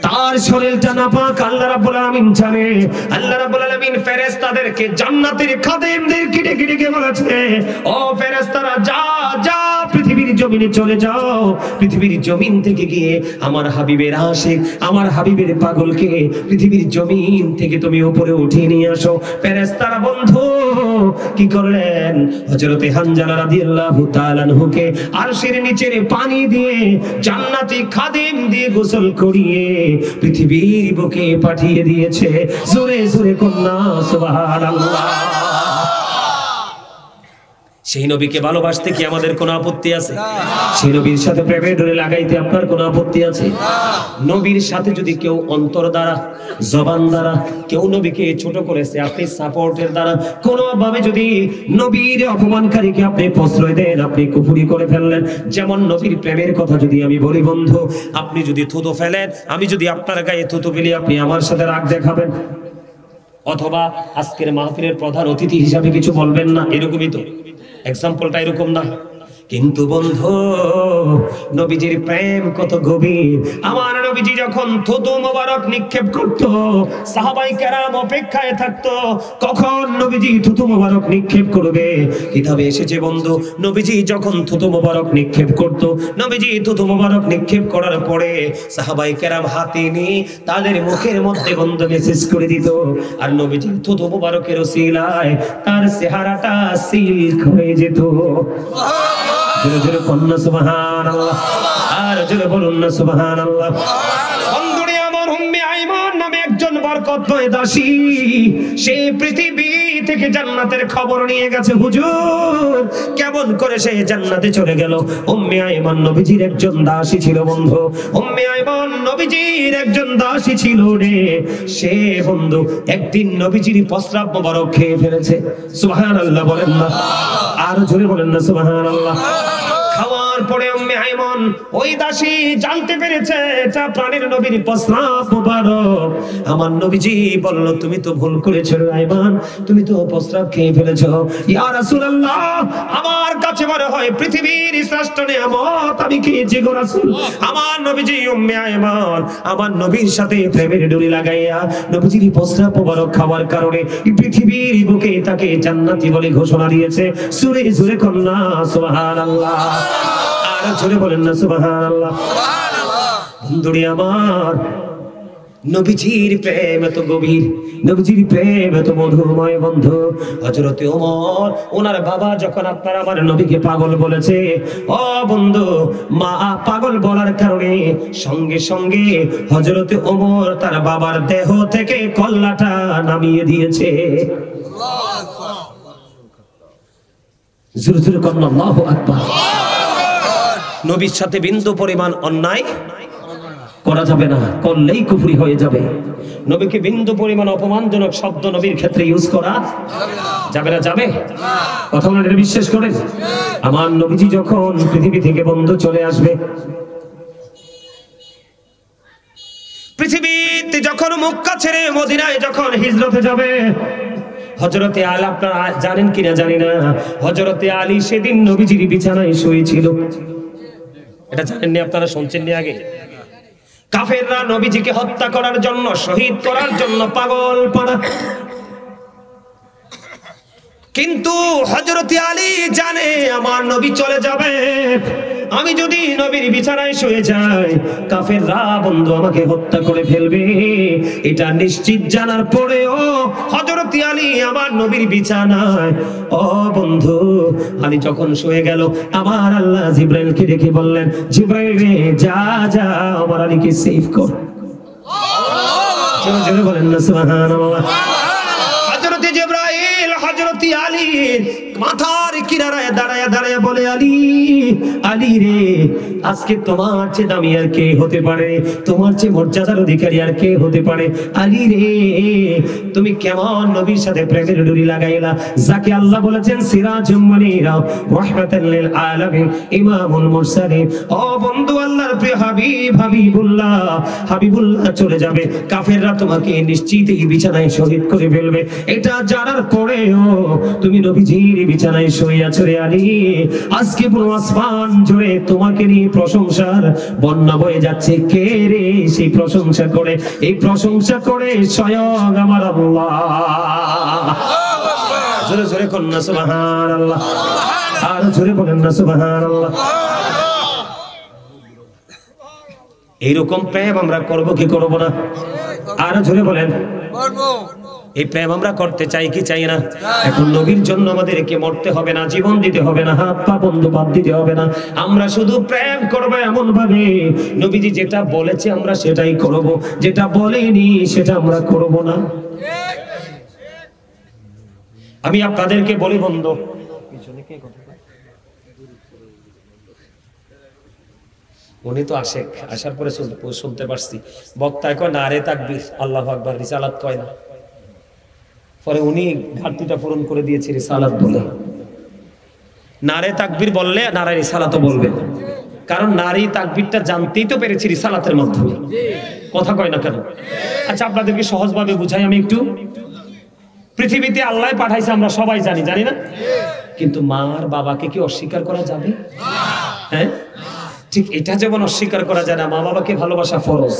তার শরীরটা নাপাক আল্লাহ রাব্বুল আলামিন জানে। আল্লাহ রাব্বুল আলামিন ফেরেশতাদেরকে জান্নাতের খাদেমদেরকে ডেকে ডেকে বলেছে, ও ফেরেশতারা, যা যা পৃথিবীর জমিনে চলে যাও, পৃথিবীর জমিন থেকে গিয়ে আমার হাবিবের আশিক, আমার হাবিবের পাগলকে পৃথিবীর জমিন থেকে তুমি উপরে উঠিয়ে নিয়ে আসো। ফেরেশতারা বন্ধু কি করলেন? হযরতে হানজালা রাদিয়াল্লাহু তাআলা আনহুকে আরশের নিচে পানি দিয়ে জান্নাতি খাদেম দিয়ে গোসল করিয়ে পৃথিবীর বুকে পাঠিয়ে দিয়েছে। জোরে জোরে কন্যা সুবহানাল্লাহ। সেই নবীকে ভালোবাসতে কি আমাদের কোনো আপত্তি আছে? সেই নবীর সাথে প্রেমে ডোরে লাগাইতে আপনার কোনো আপত্তি আছে? নবীর সাথে যদি কেউ অন্তর দ্বারা, জবান দ্বারা কেউ নবীকে ছোট করেছে, আপনি সাপোর্টের দ্বারা কোনোভাবে যদি নবীর অপমানকারীকে আপনি প্রশ্রয় দেন, আপনি কুফরি করে ফেললেন। যেমন নবীর প্রেমের কথা যদি আমি বলি বন্ধু, আপনি যদি থুতু ফেলেন, আমি যদি আপনার গায়ে থুতু ফেলি, আপনি আমার সাথে রাগ দেখাবেন, অথবা আজকের মাহফিলের প্রধান অতিথি হিসাবে কিছু বলবেন না, এরকমই তো এক্সাম্পলটা এরকম না? কিন্তু বন্ধু, নবীজির প্রেম কত গভীর। আমার নবীজি যখন থুতু মোবারক নিক্ষেপ করত, সাহাবায়ে কেরাম অপেক্ষায় থাকতো কখন নবীজি থুতু মোবারক নিক্ষেপ করবে। কিতাবে এসেছে বন্ধু, নবীজি যখন থুতু মোবারক নিক্ষেপ করত, নবীজি থুতু মোবারক নিক্ষেপ করার পরে সাহাবায়ে কেরাম হাতে নিয়ে তাদের মুখের মধ্যে বন্ধ মেসেজ করে দিত, আর নবীজি থুতু মোবারকের ওসিলায় তার চেহারাটা সিল্ক হয়ে যেত। জোরে জোরে কন্যা সুবহানাল্লাহ, আর জোরে বলুন না সুবহানাল্লাহ। বন্ধুরে আমার, উম্মে আইমান নামে একজন বরকতময় দাসী, সে পৃথিবী থেকে জান্নাতের খবর নিয়ে গেছে। হুজুর, কেমন করে সে জান্নাতে চলে গেল? উম্মে আইমান নবীজির একজন দাসী ছিল বন্ধু, উম্মে আইমান নবীজির একজন দাসী ছিল রে। সে বন্ধু একদিন নবীজির প্রস্রাব মোবারক খেয়ে ফেলেছে। সুবহানাল্লাহ বলেন না, আর জোরে বলেন না সুবহানাল্লাহ। খাওয়ার যাওয়ার পরে উম্মে আইমন ওই দাসী জানতে পেরেছে এটা প্রাণের নবীর প্রস্রাব মুবারক। আমার নবীজি বলল, তুমি তো ভুল করেছো রে আইমান, তুমি তো প্রস্রাব খেয়ে ফেলেছো। ইয়া রাসূলুল্লাহ, আমার কাছে মনে হয় পৃথিবীর শ্রেষ্ঠ নিয়ামত আমি খেয়েছি গো রাসূল। আমার নবীজি উম্মে আইমান আমার নবীর সাথে প্রেমের ডোরি লাগাইয়া নবীজির প্রস্রাব মুবারক খাওয়ার কারণে পৃথিবীর বুকে তাকে জান্নাতি বলে ঘোষণা দিয়েছে। সুরে সুরে কন্যা সুবহানাল্লাহ, আর জোরে বলেন না সুবহানাল্লাহ। বন্ধুরে আমার, নবীজির প্রেম এত গভীর, নবীজির প্রেম এত মধুময়। বন্ধু হযরত ওমর, ওনার বাবা যখন আপনার আমার নবীকে পাগল বলেছে, ও বন্ধু, মা পাগল বলার কারণে সঙ্গে সঙ্গে হযরত ওমর তার বাবার দেহ থেকে কল্লাটা নামিয়ে দিয়েছে। জোরে জোরে কন্যা আল্লাহু আকবার। নবীর সাথে বিন্দু পরিমাণ অন্যায় করা যাবে না, করলেই কুফরি হয়ে যাবে। নবীকে বিন্দু পরিমাণ অপমানজনক শব্দ নবীর ক্ষেত্রে ইউজ করা যাবে না। যাবে? কথা বলেন, এটা বিশ্বাস করেন? আমার নবীজি যখন পৃথিবী থেকে বন্ধু চলে আসবে, পৃথিবীতে যখন মক্কা ছেড়ে মদিনায় যখন হিজরতে যাবে, হযরতে আলী, আপনারা জানেন কিনা জানি না, হযরতে আলী সেদিন নবীজির বিছানায় শুয়েছিল। এটা জানেননি আপনারা? শুনছেননি আগে? কাফেররা নবীজিকে হত্যা করার জন্য, শহীদ করার জন্য পাগল পাড়া। কিন্তু হযরতে আলী জানে আমার নবী চলে যাবে, আমি যদি নবীর বিছানায় শুয়ে যাই কাফেররা বন্ধু আমাকে হত্যা করে ফেলবে। এটা নিশ্চিত জানার পরেও হযরতে আলী আমার নবীর বিছানায়, ও বন্ধু, আলী যখন শুয়ে গেল, আমার আল্লাহ জিবরাইলকে ডেকে বললেন, জিবরাইল রে, যা যা আমার আলীকে সেভ কর। জোরে জোরে বলেন না সুবহানাল্লাহ। হযরতে জিবরাইল হযরতে আলীর মাথার কিনারায় দাঁড়ায় দাঁড়ায় বলে, আলী, আলী রে, আজকে তোমার চেয়ে দামি আর কে হতে পারে, তোমার চেয়ে মর্যাদার অধিকারী আর কে হতে পারে? আলী রে, তুমি কেমন নবীর সাথে প্রেমের ডোরি লাগাইলা, যাকে আল্লাহ বলেছেন সিরাজুম মুনীরা রাহমাতাল লিল আলামিন, ইমামুল মুরসালিন। ও বন্ধু, আল্লাহর প্রিয় হাবিব, হাবিবুল্লাহ চলে যাবে, কাফেররা তোমাকে নিশ্চিত এই বিছানায় শহীদ করে ফেলবে। এটা জানার পরেও তুমি নবীজির বিছানায় শুয়ে আছো রে আলী। আজকে পুরো আসমান জুড়ে তোমাকে নিয়ে প্রশংসার বন্যা বয়ে যাচ্ছে। কে রে সেই প্রশংসা করে? এই প্রশংসা করে স্বয়ং আমার আল্লাহ। জোরে জোরে কন্যা সুবহানাল্লাহ, আর জোরে বলেন না সুবহানাল্লাহ। এইরকম প্রেম আমরা করব কি করব না? আর জোরে বলেন, করব। এই প্রেম আমরা করতে চাই কি চাই না? এখন নবীর জন্য আমাদেরকে মরতে হবে না, জীবন দিতে হবে না, হাত পা বন্ধু বাদ দিতে হবে না। আমরা শুধু প্রেম করব এমন ভাবে নবীজি যেটা বলেছে আমরা সেটাই করব, যেটা বলেনি সেটা আমরা করব না। আমি আপনাদেরকে বলি বন্ধু, পিছনে কে কথা বলে? উনি তো আসে, আসার পরে শুনতে পারছি বক্তায় কয় নারে তাকবীর, আল্লাহু আকবার, রিসালাত কয় না। পরে উনি ঘাটতিটা পূরণ করে দিয়েছে, রিসালাত বলে। নারে তাকবীর বললে নারে রিসালাতও বলবে, কারণ নারী তাকবীরটা জানতেই তো পেরেছি রিসালাতের মাধ্যমে। কথা কয় না কেন? আচ্ছা, আপনাদেরকে সহজভাবে বুঝাই আমি একটু। পৃথিবীতে আল্লাহ পাঠাইছে আমরা সবাই জানি, জানি না? কিন্তু মা আর বাবাকে কি অস্বীকার করা যাবে? হ্যাঁ, ঠিক এটা যেমন অস্বীকার করা যায় না, মা বাবাকে ভালোবাসা ফরজ,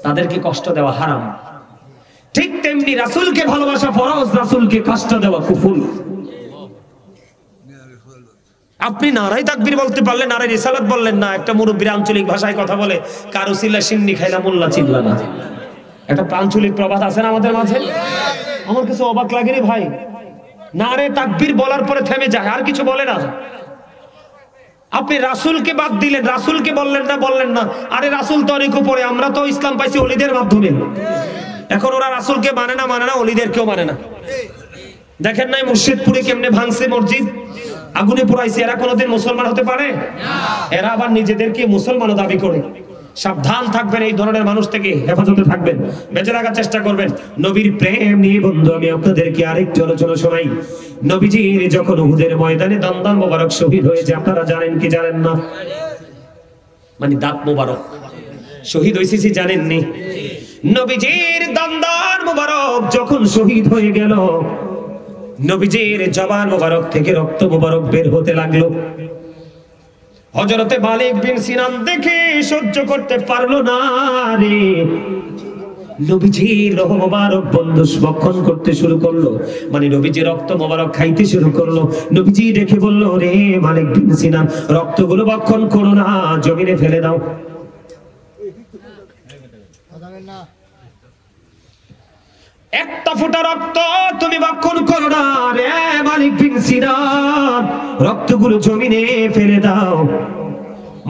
তাদেরকে কষ্ট দেওয়া হারাম, ঠিক তেমনি রাসূলকে ভালোবাসা ফরজ, রাসূলকে কষ্ট দেওয়া কুফর। আপনি নারাই তাকবীর বলতে পারলেন, নারাই রিসালাত বললেন না। একটা মুরব্বীর আঞ্চলিক ভাষায় কথা বলে, কারো চিল্লা সিন্নি খাইলা মোল্লা চিল্লা না। একটা আঞ্চলিক প্রবাদ আছে না আমাদের মাঝে? আমার কাছে অবাক লাগে রে ভাই, নারে তাকবীর বলার পরে থেমে যায়, আর কিছু বলে না। আপনি রাসূলকে বাদ দিলেন, রাসূলকে বললেন না। আরে রাসূল তো অনেক উপরে, আমরা তো ইসলাম পাইছি ওলিদের মাধ্যমে। এখন ওরা রাসূলকে মানে না, ওলিদেরকেও মানে না। দেখেন নাই মুর্শিদপুরে কেমনে ভাঙছে মসজিদ, আগুনে পোড়াইছে। এরা কোনোদিন মুসলমান হতে পারে? এরা আবার নিজেদেরকে মুসলমান দাবি করে। সাবধান থাকবেন, এই ধরনের মানুষ থেকে হেফাজতে থাকবেন, বেঁচে থাকার চেষ্টা করবেন। নবীর প্রেম নিয়ে বন্ধু আমি আপনাদেরকে আরেকটি আলোচনা শোনাই। নবীজির যখন উহুদের ময়দানে দমদম মোবারক শহীদ হয়েছে, আপনারা জানেন কি জানেন না? মানে দাঁত মোবারক শহীদ হয়েছে, জানেননি? নবীজির দমদম মোবারক যখন শহীদ হয়ে গেল, নবীজির জবান মোবারক থেকে রক্ত মোবারক বের হতে লাগলো। হযরতে মালিক বিন সিনান দেখে সহ্য করতে পারলো না রে, নবীজির রক্ত মোবারক বন্ধুস ভক্ষণ করতে শুরু করলো, মানে নবীজির রক্ত মোবারক খাইতে শুরু করলো। নবীজি দেখে বলল, রে মালিক বিন সিনান, রক্তগুলো ভক্ষণ করো না, জমিনে ফেলে দাও। একটা ফোঁটা রক্ত তুমি ভক্ষণ করো না রে মালিক বিন সিনান, রক্তগুলো জমিনে ফেলে দাও।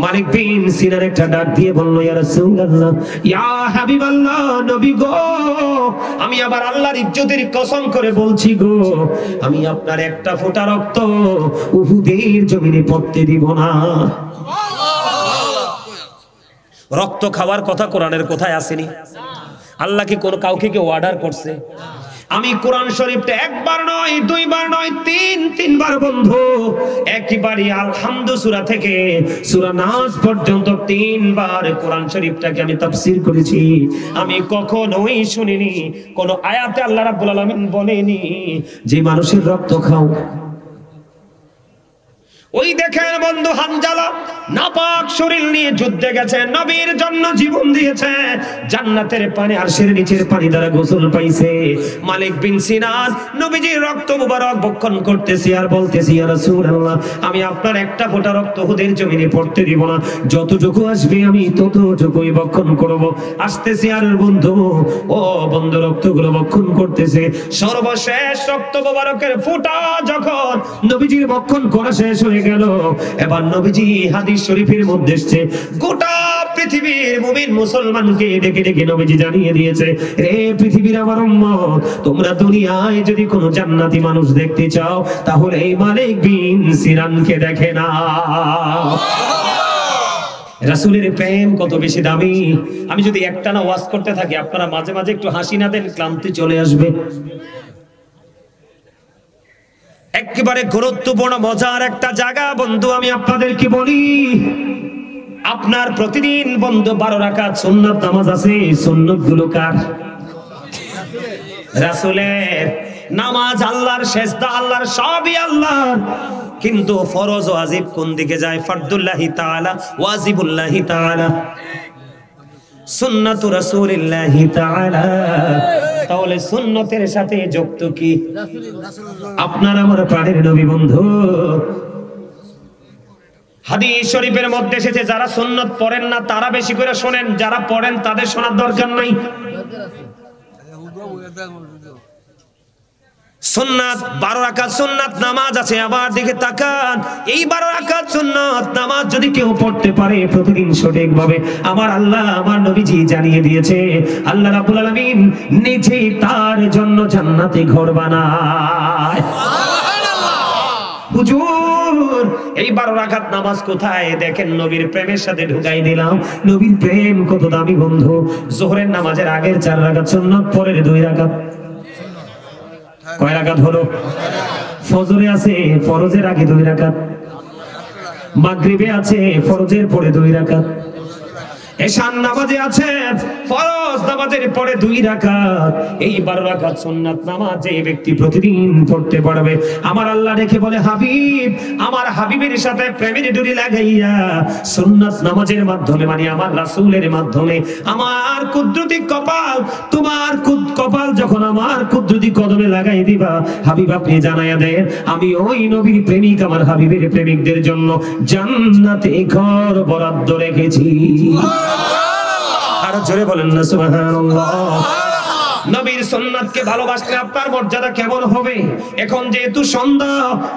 মালিক বিন সিনান একটা ডাক দিয়ে বলল, ইয়া রাসূলুল্লাহ, ইয়া হাবিবাল্লাহ, নবী গো, আমি আবার আল্লাহর ইজ্জতের কসম করে বলছি গো, আমি আপনার একটা ফোঁটা রক্ত উহুদের জমিনে পড়তে দিব না। রক্ত খাওয়ার কথা কোরআনের কোথায় আসেনি? আল্লাহ কি কোন কাউকে কি অর্ডার করছে? আমি কোরআন শরীফটা একবার নয়, দুইবার নয়, তিনবার বন্ধু একবারই আলহামদু সূরা থেকে সূরা নাস পর্যন্ত 3 বার কোরআন শরীফটাকে আমি তাফসীর করেছি। আমি কখনোই শুনিনি কোন আয়াতে আল্লাহ রাব্বুল আলামিন বলেনি যে মানুষের রক্ত খাও। ওই দেখেন বন্ধু, হানজালা নাপাক শরীর নিয়ে যুদ্ধে গেছে, নবীর জন্য জীবন দিয়েছে, জান্নাতের পানি আরশের নিচের পানি দ্বারা গোসল পাইছে। মালিক বিন সিনান নবীজির রক্ত মুবারক ভক্ষণ করতেছি আর বলতেছি, ইয়া রাসূলুল্লাহ, আমি আপনার একটা ফোঁটা রক্ত উহুদের জমিনে পড়তে দিব না, যতটুকু আসবে আমি ততটুকুই ভক্ষণ করব। আসতেছি আর বন্ধু, ও বন্ধু, রক্তগুলো ভক্ষণ করতেছে। সর্বশেষ রক্ত মুবারকের ফোঁটা যখন নবীজির ভক্ষণ করা শেষ হয়ে গেল, এবার নবীজি হাদিস শরীফের মধ্যে এসেছে, গোটা পৃথিবীর মুমিন মুসলমানকে ডেকে ডেকে নবীজি জানিয়ে দিয়েছে, রে পৃথিবীর আমার উম্মত, তোমরা দুনিয়ায় যদি কোনো জান্নাতি মানুষ দেখতে চাও, তাহলে এই মালিক বিন সিনানকে দেখে না। রাসূলের প্রেম কত বেশি দামি। আমি যদি একটানা ওয়াজ করতে থাকি, আপনারা মাঝে মাঝে একটু হাসি না দেন, ক্লান্তি চলে আসবে। একেবারে গুরুত্বপূর্ণ মজার একটা জায়গা বন্ধু, আমি আপনাদেরকে বলি, আপনার প্রতিদিন বন্ধু 12 রাকাত সুন্নাত নামাজ আছে, সুন্নাত গুলো কার? রাসূলের। নামাজ আল্লাহর, সেজদা আল্লাহর, সবই আল্লাহর, কিন্তু ফরজ ওয়াজিব কোন দিকে যায়? ফরদুল্লাহি তাআলা, ওয়াজিবুল্লাহি তাআলা, সুন্নাতু রাসূলিল্লাহি তাআলা। তাহলে সুন্নতের সাথে যুক্ত কি? আপনার আমার প্রাণের নবী বন্ধু। হাদিস শরীফের মধ্যে এসেছে, যারা সুন্নাত পড়েন না তারা বেশি করে শোনেন, যারা পড়েন তাদের শোনার দরকার নাই। সুন্নাত 12 রাকাত সুন্নাত নামাজ আছে, আবার দিকে তাকান, এই 12 রাকাত সুন্নাত নামাজ যদি কেউ পড়তে পারে প্রতিদিন সঠিকভাবে, আমার আল্লাহ, আমার নবীজি জানিয়ে দিয়েছে, আল্লাহ রাব্বুল আলামিন নিজে তার জন্য জান্নাতে ঘর বানায়। সুবহানাল্লাহ। হুজুর, এই 12 রাকাত নামাজ কোথায়? দেখেন, নবীর প্রেমের সাথে ঢুকাই দিলাম। নবীর প্রেম কত দামি বন্ধু। যোহরের নামাজের আগের 4 রাকাত সুন্নাত, পরের 2 রাকাত। কয় রাকাত হলো? ফজরে আছে ফরজের আগে 2 রাকাত, মাগরিবে আছে ফরজের পরে 2 রাকাত, এশার নামাজে আছে ফরজ নামাজের পরে 2 রাকাত। এই 12 রাকাত সুন্নাত নামাজ যে ব্যক্তি প্রতিদিন পড়তে পারবে, আমার আল্লাহ দেখে বলে, হাবিব, আমার হাবিবের সাথে প্রেমের ডুরি লাগাইয়া সুন্নাত নামাজের মাধ্যমে, মানে আমার রাসূলের মাধ্যমে, আমার কুদরতি কপাল, তোমার কপাল যখন আমার কুদরতি কদমে লাগাই দিবা, হাবিব আপনি জানাইয়া দেন, আমি ওই নবীর প্রেমিক, আমার হাবিবের প্রেমিকদের জন্য জান্নাতে ঘর বরাদ্দ রেখেছি। আরো জোরে বলেন না সুবহানাল্লাহ। নবীর সুন্নাতকে ভালোবাসলে আপনার মর্যাদা কেমন হবে? এখন যেহেতু সন্ধ্যা,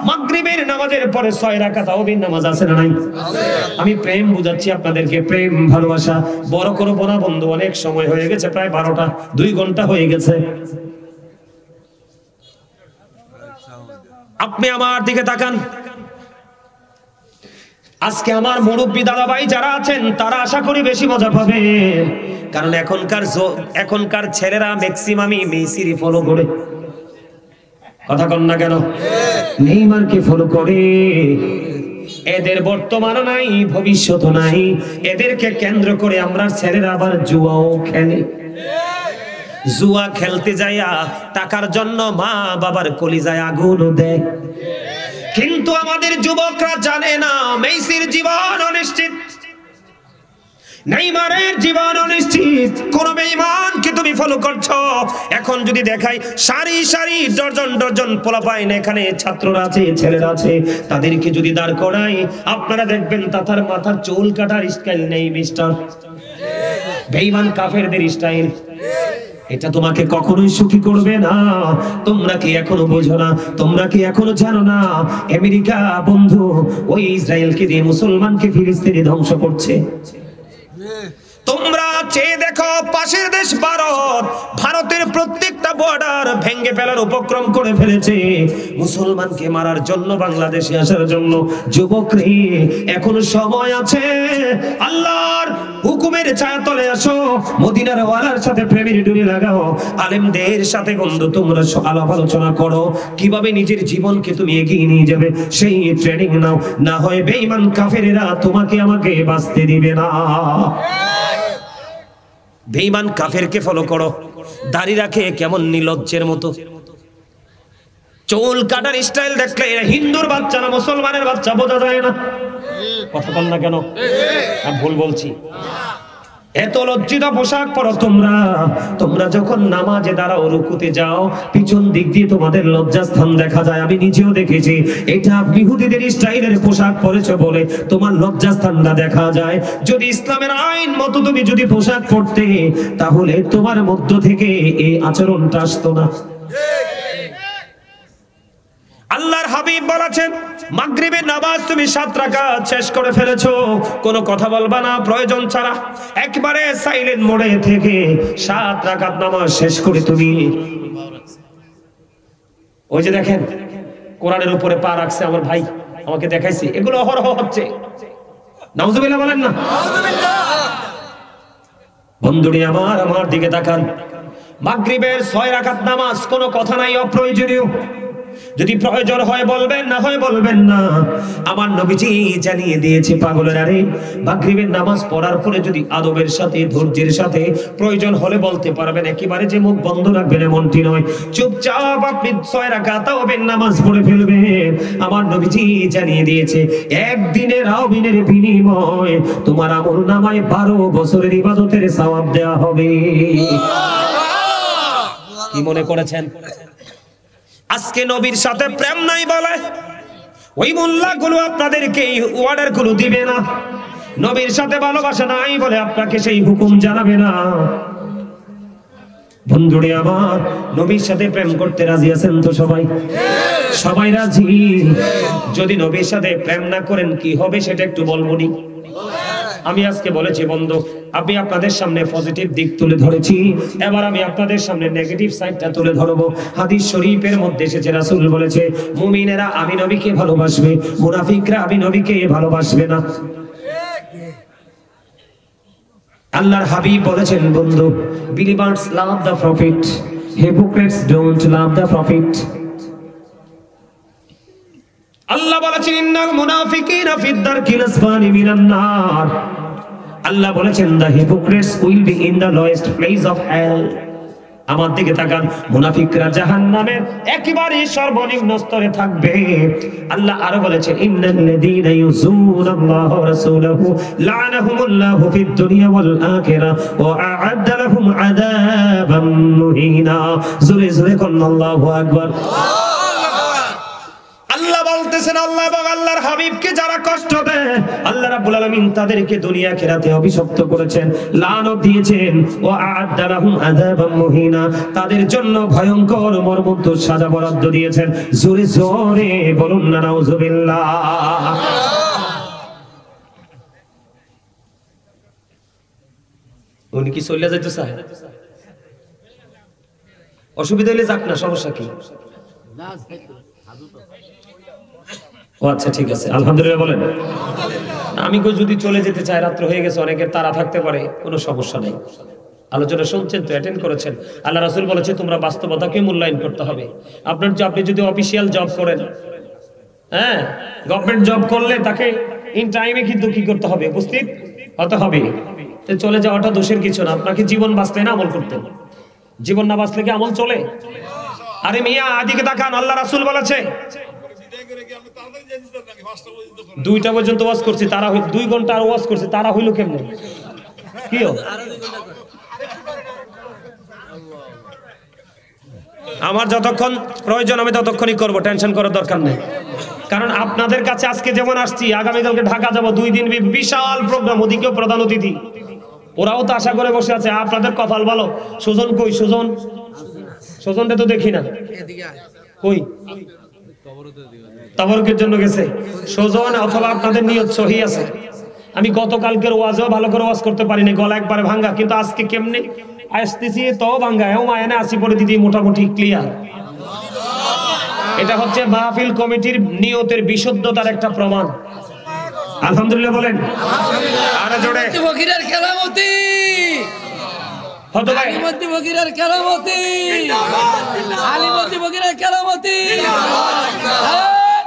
মাগরিবের নামাজের পরে 6 রাকাত তাওবীর নামাজ আছে না নাই? আমি প্রেম বুঝাচ্ছি আপনাদেরকে, প্রেম ভালোবাসা। বড় করব না বন্ধু, অনেক সময় হয়ে গেছে, প্রায় 12টা, 2 ঘন্টা হয়ে গেছে। আপনি আমার দিকে তাকান। আজকে আমার মুরব্বী দাদা ভাই যারা আছেন, তারা আশা করি বেশি মজা পাবে, কারণ এখনকার ছেলেরা ম্যাক্সিমামই মেসিরই ফলো করে। কথা কন না কেন? নেইমারকে ফলো করে। এদের বর্তমান নাই, ভবিষ্যৎ নাই। এদেরকে কেন্দ্র করে আমরা ছেলেরা আবার জুয়াও খেলে। জুয়া খেলতে যাইয়া টাকার জন্য মা বাবার কলিজায় আগুন দেয়। কিন্তু আমাদের যুবকরা জানে না মেসির জীবন অনিশ্চিত, নেইমারের জীবন অনিশ্চিত। কোন বেঈমানকে তুমি ফলো করছো। এখন যদি দেখাই সারি সারি ডজন ডজন পোলাপাইন এখানে ছাত্ররা আছে, ছেলেরা আছে, তাদেরকে যদি দাঁড় করাই আপনারা দেখবেন তাতার মাথার চুল কাটার স্টাইল নেই মিস্টার। বেঈমান কাফেরদের স্টাইল। এটা তোমাকে কখনোই সুখী করবে না। তোমরা কি এখনো বোঝো না? তোমরা কি এখনো জানো না আমেরিকা বন্ধু ওই ইসরায়েলকে দিয়ে মুসলমানকে ফিলিস্তিনে ধ্বংস করছে? তোমরা চেয়ে দেখো পাশের দেশ ভারত, ভারতের প্রত্যেকটা বর্ডার ভেঙে ফেলার উপক্রম করে ফেলেছে মুসলমানকে মারার জন্য, বাংলাদেশে আসার জন্য। যুবকরে এখনো সময় আছে। আল্লাহর হুকুমের ছায়াতলে আসো, মদিনার ওয়ালার সাথে প্রেমের ডুরি লাগাও, আলেমদের সাথে বন্ধু তোমরা আলাপ আলোচনা করো কিভাবে নিজের জীবনকে তুমি এগিয়ে নিয়ে যাবে, সেই ট্রেনিং নাও। না হয় বেঈমান কাফেরেরা তোমাকে আমাকে বাঁচতে দিবে না। বেঈমান কাফেরকে ফলো করো। দাড়ি রাখে কেমন নির্লজ্জের মতো, চুল কাটার স্টাইল দেখলে এরা হিন্দুর বাচ্চা না মুসলমানের বাচ্চা বোঝা যায় না। কথা বল না কেন? আমি ভুল বলছি? এত লজ্জিত পোশাক পরো তোমরা। তোমরা যখন নামাজে দাঁড়াও, রুকুতে যাও, পিছন দিক দিয়ে তোমাদের লজ্জাস্থান দেখা যায়। আমি নিজেও দেখেছি। এটা ইহুদিদের স্টাইলের পোশাক পরেছো বলে তোমার লজ্জাস্থানটা দেখা যায়। যদি ইসলামের আইন মতো তুমি যদি পোশাক পরতে, তাহলে তোমার মধ্য থেকে এই আচরণটা আসতো না। আল্লাহর হাবিব বলেছেন মাগরিবের নামাজ তুমি 7 রাকাত শেষ করে ফেলেছো, কোনো কথা বলবা না প্রয়োজন ছাড়া। একবারে সাইলেন্ট মোডে থেকে 7 রাকাত নামাজ শেষ করে তুমি ওই যে দেখেন কোরআনের উপরে পা রাখছে আমার ভাই, আমাকে দেখাইছে। এগুলো অহরহ হচ্ছে। নাউজুবিল্লাহ বলেন না? বন্ধুরে আমার দিকে তাকান। মাগরিবের 6 রাকাত নামাজ কোনো কথা নাই, অপ্রয়োজনীয়। যদি প্রয়োজন হয় বলবেন, না হয় বলবেন না। আমার নবীজি জানিয়ে দিয়েছে পাগলেরা রে, মাগরিবের নামাজ পড়ার পরে যদি আদবের সাথে ধৈর্যের সাথে প্রয়োজন হলে বলতে পারবেন, একেবারে যে মুখ বন্ধ রাখবেন এমনটি নয়। চুপচাপ আপনি 6 রাকাত তাওবের নামাজ পড়ে ফেলবেন। আমার নবীজি জানিয়ে দিয়েছে একদিনের আওবিনের বিনিময়ে তোমার আমলনামায় 12 বছরের ইবাদতের সওয়াব দেওয়া হবে। কি মনে করেছেন আজকে নবীর সাথে প্রেম নাই বলে ওই মোল্লাগুলো আপনাদেরকে এই অর্ডার গুলো দিবে না? নবীর সাথে ভালোবাসা নাই বলে আপনাকে সেই হুকুম জানাবে না? বন্ধুরে আমার, নবীর সাথে প্রেম করতে রাজি আছেন তো সবাই? সবাই রাজি? যদি নবীর সাথে প্রেম না করেন কি হবে সেটা একটু বলবনি। আমি আজকে বলেছি বন্ধু, আমি আপনাদের সামনে পজিটিভ দিক তুলে ধরেছি, এবার আমি আপনাদের সামনে নেগেটিভ সাইডটা তুলে ধরবো। হাদিস শরীফের মধ্যে এসেছে রাসূল বলেছে মুমিনেরা আমি নবীকে ভালোবাসবে, মুনাফিকরা আমি নবীকে ভালোবাসবে না। আল্লাহর হাবিব বলেছেন বন্ধু, believers love the prophet, hypocrites don't love the prophet। আল্লাহ বলেছেন ইন্নাল মুনাফিকিনা ফিদ দারকিল আসফালি মিনান নার। আল্লাহ বলেছেন the hypocrites will be in the lowest place of hell। আমার দিকে তাকান, মুনাফিকরা জাহান্নামের একেবারে সর্বনিম্ন স্তরে থাকবে। আল্লাহ আরো বলেছেন ইন্নাল্লাযীনা ইউযুনাল্লাহা ওয়া রাসূলাহু লা'নাহুমুল্লাহু ফিদ দুনিয়া ওয়াল আখিরাহ ওয়া আ'আদ্দা লাহুম আযাবাম মুহিনা। জোরে জোরে বলুন আল্লাহু আকবার। আল্লাহ বলতেছেন আল্লাহ এবং আল্লাহর হাবিবকে যারা কষ্ট দেয় আল্লাহ রাব্বুল আলামিন তাদেরকে দুনিয়া আখিরাতে অভিশপ্ত করেছেন, লানত দিয়েছেন। ওয়া আ'আদ্দা লাহুম আযাবাম মুহিনা, তাদের জন্য ভয়ঙ্কর মর্মন্তুদ সাজা বরাদ্দ দিয়েছেন। জোরে জোরে বলুন না নাউজুবিল্লাহ। উনি কি চলে যাইতে চায়? অসুবিধা হলে যাক না, সমস্যা কি? ও আচ্ছা ঠিক আছে, আলহামদুলিল্লাহ বলেন। আমি যদি চলে যেতে চাই, রাত্র হয়ে গেছে, অনেকের তাড়া থাকতে পারে, কোনো সমস্যা নেই। আলোচনা শুনছেন তো, অ্যাটেন্ড করেছেন। আল্লাহ রাসূল বলেছে তোমরা বাস্তবতাকে মূল্যায়ন করতে হবে। আপনি যদি অফিসিয়াল জব করেন, হ্যাঁ, গভর্নমেন্ট জব করলে তাকে ইন টাইমে কিন্তু কি করতে হবে, উপস্থিত হতে হবে। চলে যাওয়াটা দোষের কিছু না, আপনাকে জীবন বাঁচলে না আমল করতেন, জীবন না বাঁচলে কি আমল চলে? আরে মিয়া আদিকে তাকান, আল্লাহ রাসূল বলেছে 2টা পর্যন্ত ওয়াজ করছি, তারা 2 ঘন্টা আর ওয়াজ করছে, তারা হইলো কেমনে? কি আমার যতক্ষণ প্রয়োজন আমি ততক্ষণই করব, টেনশন করার দরকার নেই। কারণ আপনাদের কাছে আজকে যেমন আসছি, আগামীকালকে ঢাকা যাব, 2 দিন বিশাল প্রোগ্রাম, ওদিকেও প্রধান অতিথি, ওরাও তো আশা করে বসে আছে। আপনাদের কপাল ভালো। সুজন কই? সুজনটা তো দেখি না, কই? তাবরুকের জন্য গেছে সুজন, অথবা আপনাদের নিয়ত সহি আছে। আমি গতকালকের ওয়াজও ভালো করে ওয়াজ করতে পারিনি, গলা একবারে ভাঙ্গা, কিন্তু আজকে কেমনে আসতেছি তো ভাঙ্গা, এও মায়না আসি পরে দিদি মোটামুটি ক্লিয়ার। এটা হচ্ছে মাহফিল কমিটির নিয়তের বিশুদ্ধতার একটা প্রমাণ। আলহামদুলিল্লাহ বলেন। আরে জোরে ফকিরের কেরামতি, হতো ভাই আলিমতি ফকিরের কেরামতি, আলিমতি ফকিরের কেরামতি।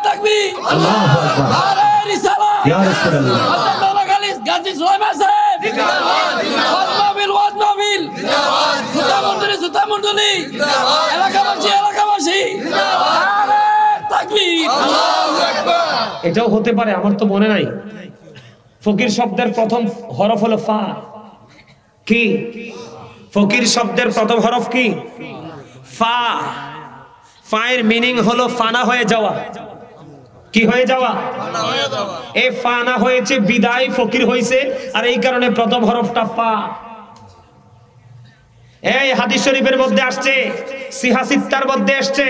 তাকবীর, আল্লাহু আকবার, নারে রিসালাত, ইয়া রাসূলুল্লাহ, আল্লাহ গালিস গাজী সুলাইমান সাহেব, জিন্দাবাদ, ওয়াজ মাহফিল, জিন্দাবাদ, সুতামন্ডলী, এলাকাবাসী, নারে তাকবীর, আল্লাহু আকবার। এটাও হতে পারে, আমার তো মনে নাই। ফকির শব্দের প্রথম হরফ হলো ফা। কি? ফকির শব্দের প্রথম হরফ কি? ফা। ফায়ের মিনিং হলো ফানা হয়ে যাওয়া। কি হয়ে যাওয়া? এই ফানা হয়েছে বিদায়, ফকির হয়েছে, আর এই কারণে প্রথম হরফটা ফা। এই হাদিস শরীফের মধ্যে আসছে, সিহাসিত্তার মধ্যে আসছে,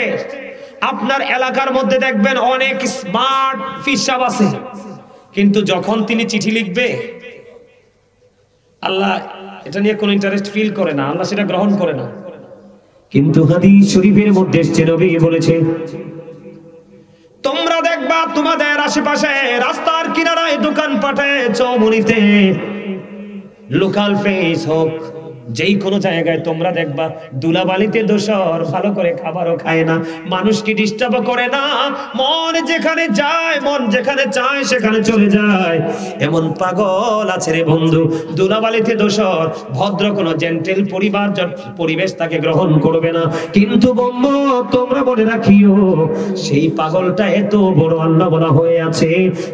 আপনার এলাকার মধ্যে দেখবেন অনেক স্মার্ট ফিসাব আছে, কিন্তু যখন তিনি চিঠি লিখবে, আল্লাহ এটা নিয়ে কোনো ইন্টারেস্ট ফিল করে না, আল্লাহ সেটা গ্রহণ করে না। কিন্তু হাদিস শরীফের মধ্যে এসেছে, নবী বলেছে তোমরা দেখবা তোমাদের আশেপাশে রাস্তার কিনারায় দোকান পাটে চৌমুনিতে, লোকাল ফেস হোক, যেই কোনো জায়গায় তোমরা দেখবা দুলাবালিতে দোসর, ভালো করে খাবারও খায় না, মানুষকে ডিস্টার্ব করে না, মন যেখানে যায়, মন যেখানে চায় সেখানে চলে যায়, এমন পাগল আছে রে বন্ধু। দুলাবালিতে দোসর, ভদ্র কোনো জেন্টেল পরিবেশ তাকে গ্রহণ করবে না। কিন্তু বন্ধু তোমরা মনে রাখিও, সেই পাগলটা এত বড় আল্লাহ বলা হয়ে আছে,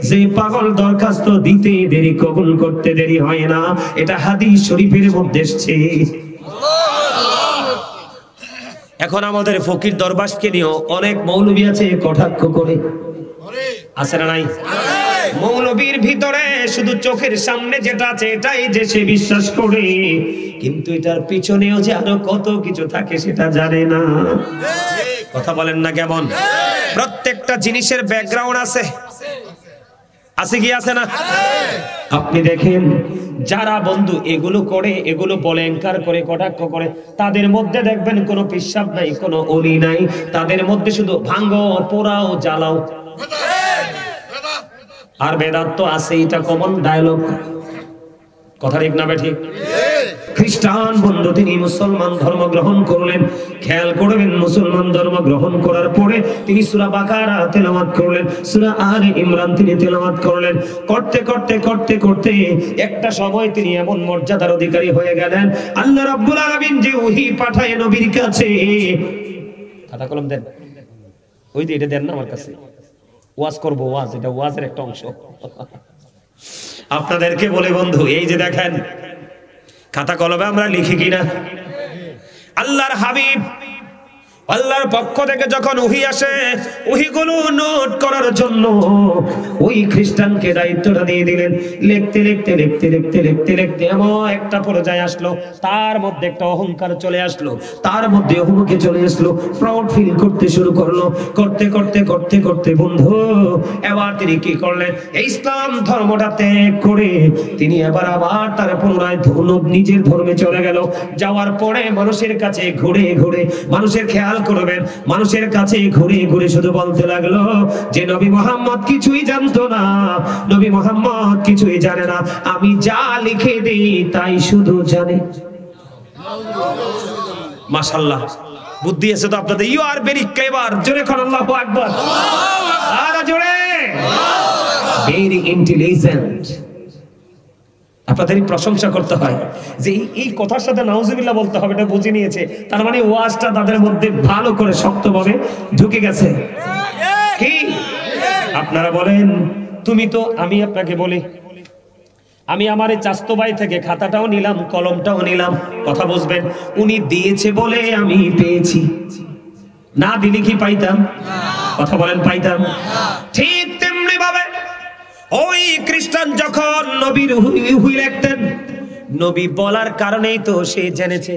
যে পাগল দরখাস্ত দিতে দেরি, কবুল করতে দেরি হয় না। এটা হাদিস শরীফের মধ্যে এসেছে। এখন আমাদের ফকির দরবারকে নিয়েও অনেক মৌলবী আছে কটাক্ষ করে, আছে না নাই? মৌলবীর ভিতরে শুধু চোখের সামনে যেটা আছে এটাই যে সে বিশ্বাস করে, কিন্তু এটার পিছনেও যে আরো কত কিছু থাকে সেটা জানে না। কথা বলেন না কেমন? প্রত্যেকটা জিনিসের ব্যাকগ্রাউন্ড আছে, আছে কি আছে না? আপনি দেখেন যারা বন্ধু এগুলো করে, এগুলো বলে, এনকার করে, কটাক্ষ করে, তাদের মধ্যে দেখবেন কোনো পিশাব নাই, কোনো অলি নাই, তাদের মধ্যে শুধু ভাঙ্গো, পোড়াও, জ্বালাও আর বেদাত তো আছে। এটা কমন ডায়লগ, কথা ঠিক না ঠিক? খ্রিস্টান বন্ধু তিনি মুসলমান ধর্ম গ্রহণ করলেন, খেয়াল করবেন মুসলমান ধর্ম গ্রহণ করার পরে তিনি সূরা বাকারা তেলাওয়াত করলেন, সূরা আলে ইমরান তিনি তেলাওয়াত করলেন, করতে করতে করতে করতে একটা সময় তিনি এমন মর্যাদার অধিকারী হয়ে গেলেন, আল্লাহ রাব্বুল আলামিন যে ওহী পাঠায় নবীর কাছে। খাতা কলম দেন, ওই যে এটা দেন না আমার কাছে, ওয়াজ করব, ওয়াজ, এটা ওয়াজের একটা অংশ। আপনাদেরকে বলে বন্ধু, এই যে দেখেন খাতা কলমে আমরা লিখি কিনা, আল্লাহর হাবিব আল্লাহর পক্ষ থেকে যখন ওহী আসে, ওহীগুলো নোট করার জন্য ওই খ্রিস্টানকে দায়িত্বটা দিয়ে দিলেন। লিখতে লিখতে লিখতে লিখতে লিখতে লিখতে এমন একটা পর্যায়ে আসলো, তার মধ্যে একটা অহংকার চলে আসলো, তার মধ্যে অহংকে চলে আসলো, প্রাউড ফিল করতে শুরু করলো। করতে করতে করতে করতে বন্ধু এবার তিনি কি করলেন, এই ইসলাম ধর্মটা ত্যাগ করে তিনি এবার আবার তার পুনরায় নিজের ধর্মে চলে গেল। যাওয়ার পরে মানুষের কাছে ঘুরে ঘুরে, মানুষের খেয়াল করবেন, মানুষের কাছে ঘুরে ঘুরে শুধু বলতে লাগলো যে নবী মুহাম্মদ কিছুই জানতো না, নবী মুহাম্মদ কিছুই জানে না, আমি যা লিখে দেই তাই শুধু জানে। মাশাআল্লাহ, বুদ্ধি আছে তো আপনাদের। You are very clever. জোরে কোন আল্লাহু আকবার। আর জোরে, ভেরি ইন্টেলিজেন্ট। আপনাদেরই প্রশংসা করতে হয় যে এই কথার সাথে নাউজুবিল্লাহ বলতে হবে, এটা বুঝে নিয়েছে। তার মানে ওয়াজটা তাদের মধ্যে ভালো করে শক্তভাবে ঢুকে গেছে। কি আপনারা বলেন? তুমি তো, আমি আপনাকে বলি, আমি আমার এই চাস্তো ভাই থেকে খাতাটাও নিলাম, কলমটাও নিলাম। কথা বুঝবেন? উনি দিয়েছে বলে আমি পেয়েছি, না দিলে কি পাইতাম? কথা বলেন, পাইতাম? ঠিক তেমনি ভাবে ওই খ্রিস্টান যখন নবীর হুই লিখতেন, নবী বলার কারণেই তো সে জেনেছে।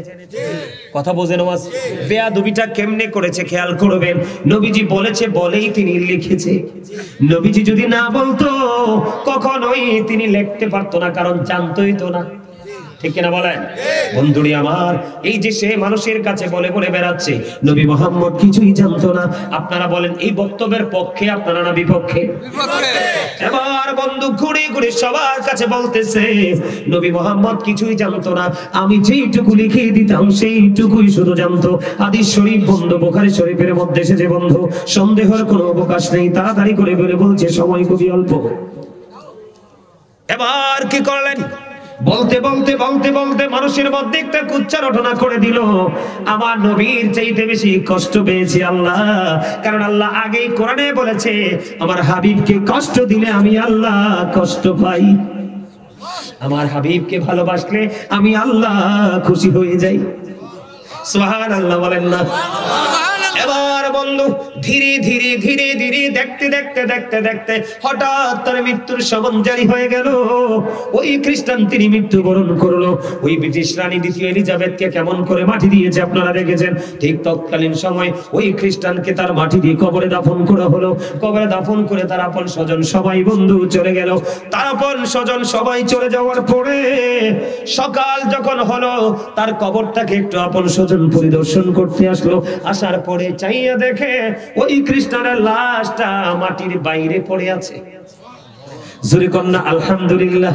কথা বোঝেন? ওয়াজ বেয়াদবিটা কেমনে করেছে খেয়াল করবেন। নবীজি বলেছে বলেই তিনি লিখেছে। নবীজি যদি না বলতো কখনোই তিনি লিখতে পারতো না, কারণ জানতোই তো না। ঠিক কিনা বলেন বন্ধুরি আমার? এই যে সে মানুষের কাছে বলে বলে বেড়াচ্ছে নবী মুহাম্মদ কিছুই জানতো না। আপনারা বলেন এই বক্তব্যের পক্ষে আপনারা না বিপক্ষে? এবার বন্ধু ঘুরে ঘুরে সবার কাছে বলতেছে নবী মুহাম্মদ কিছুই জানতো না, আমি যেইটুকু লিখে দিতাম সেইটুকুই শুধু জানতো। হাদিস শরীফ বন্ধু, বুখারী শরীফের মধ্যে এসেছে বন্ধু, সন্দেহের কোনো অবকাশ নেই। তাড়াতাড়ি করে বলে বলছে সময় খুবই অল্প। এবার কি করলেন? বলতে বলতে বলতে বলতে মানুষের মধ্যে একটা কুচ্চা রটনা করে দিল। আমার নবীর চাইতে বেশি কষ্ট পেয়েছি আল্লাহ, কারণ আল্লাহ আগেই কোরআনে বলেছে আমার হাবিবকে কষ্ট দিলে আমি আল্লাহ কষ্ট পাই। আমার হাবিবকে ভালোবাসলে আমি আল্লাহ খুশি হয়ে যাই। সুবহানাল্লাহ বলেন না? এবার বন্ধু ধীরে ধীরে ধীরে ধীরে দেখতে দেখতে দেখতে দেখতে হঠাৎ তার মৃত্যুর সমন জারি হয়ে গেল। ওই খ্রিস্টান তিনি মৃত্যুবরণ করলো। ওই ব্রিটিশ রানী দ্বিতীয় এলিজাবেথকে কেমন করে মাটি দিয়েছে আপনারা দেখেছেন। ঠিক তৎকালীন সময় ওই খ্রিস্টানকে তার মাটি দিয়ে কবরে দাফন করা হলো। কবরে দাফন করে তার আপন স্বজন সবাই বন্ধু চলে গেল। তার আপন স্বজন সবাই চলে যাওয়ার পরে সকাল যখন হলো তার কবরটাকে একটু আপন স্বজন পরিদর্শন করতে আসলো। আসার পরে চাইয়া দেখে ওই খ্রিস্টানের লাশটা মাটির বাইরে পড়ে আছে। জোরে কন্যা আলহামদুলিল্লাহ।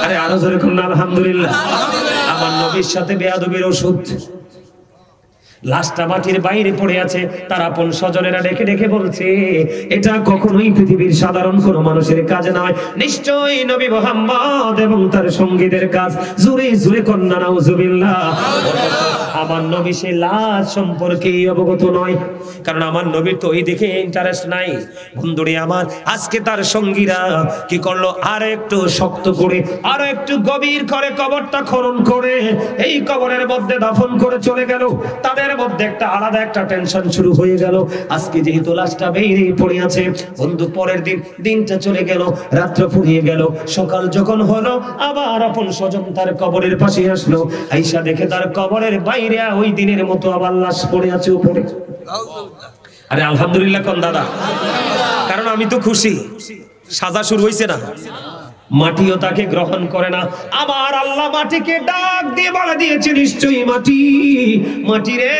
আরে আরো জোরে কন্যা আলহামদুলিল্লাহ। আমার নবীর সাথে বেয়াদবির ওষুধ। লাশটা মাটির বাইরে পড়ে আছে। তার আপন স্বজনেরা ডেকে ডেকে বলছে এটা কখনোই পৃথিবীর সাধারণ কোনো মানুষের কাজ নয়, নিশ্চয়ই নবী মুহাম্মদ এবং তার সঙ্গীদের কাজ। জোরে জোরে কন্যা নাউজুবিল্লাহ। আমার নবী সে লাশ সম্পর্কে অবগত নয়, কারণ আমার নবীর তো ওই দিকে ইন্টারেস্ট নাই। বন্ধুরে আমার, আজকে তার সঙ্গীরা কি করলো? আর একটু শক্ত করে, আর একটু গভীর করে কবরটা খনন করে এই কবরের মধ্যে দাফন করে চলে গেল। তাদের মধ্যে একটা আলাদা একটা টেনশন শুরু হয়ে গেল। আজকে যেহেতু লাশটা বেরিয়ে পড়ে আছে বন্ধু, পরের দিন দিনটা চলে গেল, রাত্র ফুরিয়ে গেল। সকাল যখন হলো আবার আপন স্বজন তার কবরের পাশে আসলো। আয়েশা দেখে তার কবরের বাইরে ওই দিনের মতো আবার লাশ পড়ে আছে উপরে। আরে আলহামদুলিল্লাহ কোন দাদা? কারণ আমি তো খুশি, সাজা শুরু হয়েছে না। মাটিও তাকে গ্রহণ করে না। আবার আল্লাহ মাটিকে ডাক দিয়ে বলে দিয়েছে নিশ্চয়ই মাটি, মাটি রে,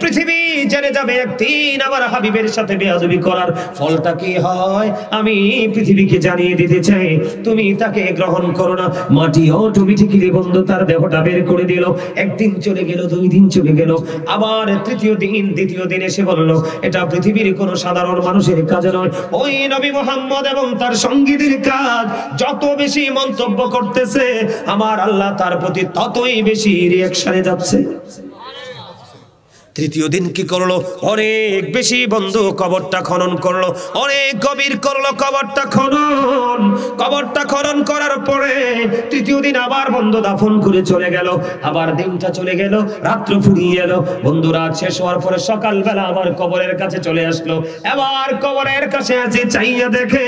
পৃথিবী জেনে যাবে একদিন আমার হাবিবের সাথে বেয়াদবি করার ফলটা কি হয় আমি পৃথিবীকে জানিয়ে দিতে চাই, তুমি তাকে গ্রহণ করো না। মাটি অটোমেটিক্যালি বন্ধু তার দেহটা বের করে দিল। একদিন চলে গেল, 2 দিন চলে গেল, আবার তৃতীয় দিন দ্বিতীয় দিন এসে বলল এটা পৃথিবীর কোনো সাধারণ মানুষের কাজ নয়, ওই নবী মুহাম্মদ এবং তার সঙ্গীদের কাজ। যত বেশি মন্তব্য করতেছে আমার আল্লাহ তার প্রতি ততই বেশি রিঅ্যাকশনে যাচ্ছে। তৃতীয় দিন কি করলো? অনেক বেশি বন্ধু কবরটা খনন করলো, অনেক গভীর করলো কবরটা খনন। কবরটা খনন করার পরে তৃতীয় দিন আবার বন্ধু দাফন করে চলে গেল। আবার দিনটা চলে গেল, রাত্র ফুরিয়ে গেল। বন্ধু রাত শেষ হওয়ার পরে সকালবেলা আবার কবরের কাছে চলে আসলো। এবার কবরের কাছে আছে, চাইয়া দেখে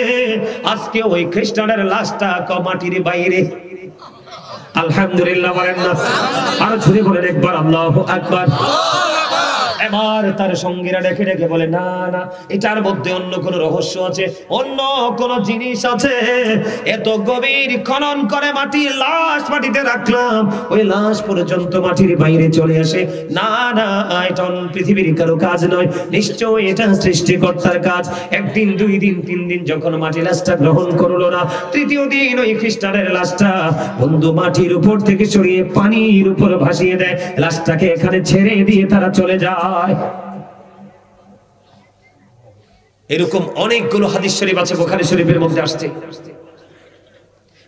আজকে ওই খ্রিস্টানের লাশটা মাটির বাইরে। আলহামদুলিল্লাহ বলেন না? আরো জোরে বলেন একবার আল্লাহু আকবার। এবার তার সঙ্গীরা ডেকে ডেকে বলে, না না, এটার মধ্যে অন্য কোন রহস্য আছে, অন্য কোন জিনিস আছে। এত গভীর খনন করে মাটির লাশ মাটিতে রাখলাম, ওই লাশ পর্যন্ত মাটির বাইরে চলে আসে। না না, এটা পৃথিবীর কারো কাজ নয়, নিশ্চয় এটা সৃষ্টিকর্তার কাজ। একদিন, 2 দিন, 3 দিন যখন মাটি লাশটা গ্রহণ করলো না, তৃতীয় দিন ওই খ্রিস্টানের লাশটা বন্ধু মাটির উপর থেকে সরিয়ে পানির উপর ভাসিয়ে দেয়, লাশটাকে এখানে ছেড়ে দিয়ে তারা চলে যায়। এরকম অনেকগুলো হাদিস শরীফ আছে, বুখারী শরীফের মধ্যে আসছে।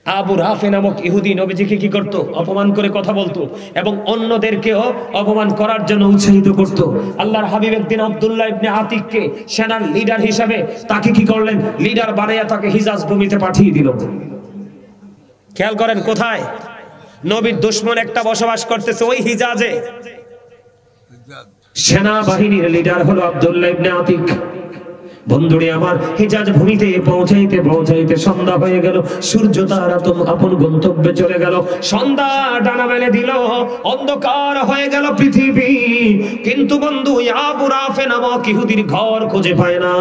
আবু রাফে নামক ইহুদি নবীজিকে কি করত? অপমান করে কথা বলতো এবং অন্যদেরকেও অপমান করার জন্য উৎসাহিত করত। আল্লাহর হাবিব একদিন আব্দুল্লাহ ইবনে আতিককে সেনার লিডার হিসাবে তাকে কি করলেন? লিডার বানাইয়া তাকে হিজাজ ভূমিতে পাঠিয়ে দিল। খেয়াল করেন, কোথায়? নবীর দুশমন একটা বসবাস করতেছে ওই হিজাজে। সেনাবাহিনীর লিডার হলো আব্দুল্লাহ ইবনে আতিক। বন্ধুরে আমার, হিজাজ ভূমিতে পৌঁছাইতে পৌঁছাইতে সন্ধ্যা হয়ে গেল, সূর্য তার আপন গন্তব্যে চলে গেল। সন্ধ্যা ডানা মেলে দিল, অন্ধকার হয়ে গেল পৃথিবী। কিন্তু বন্ধু, আবু রাফে নামক ইহুদির ঘর খুঁজে পায় না।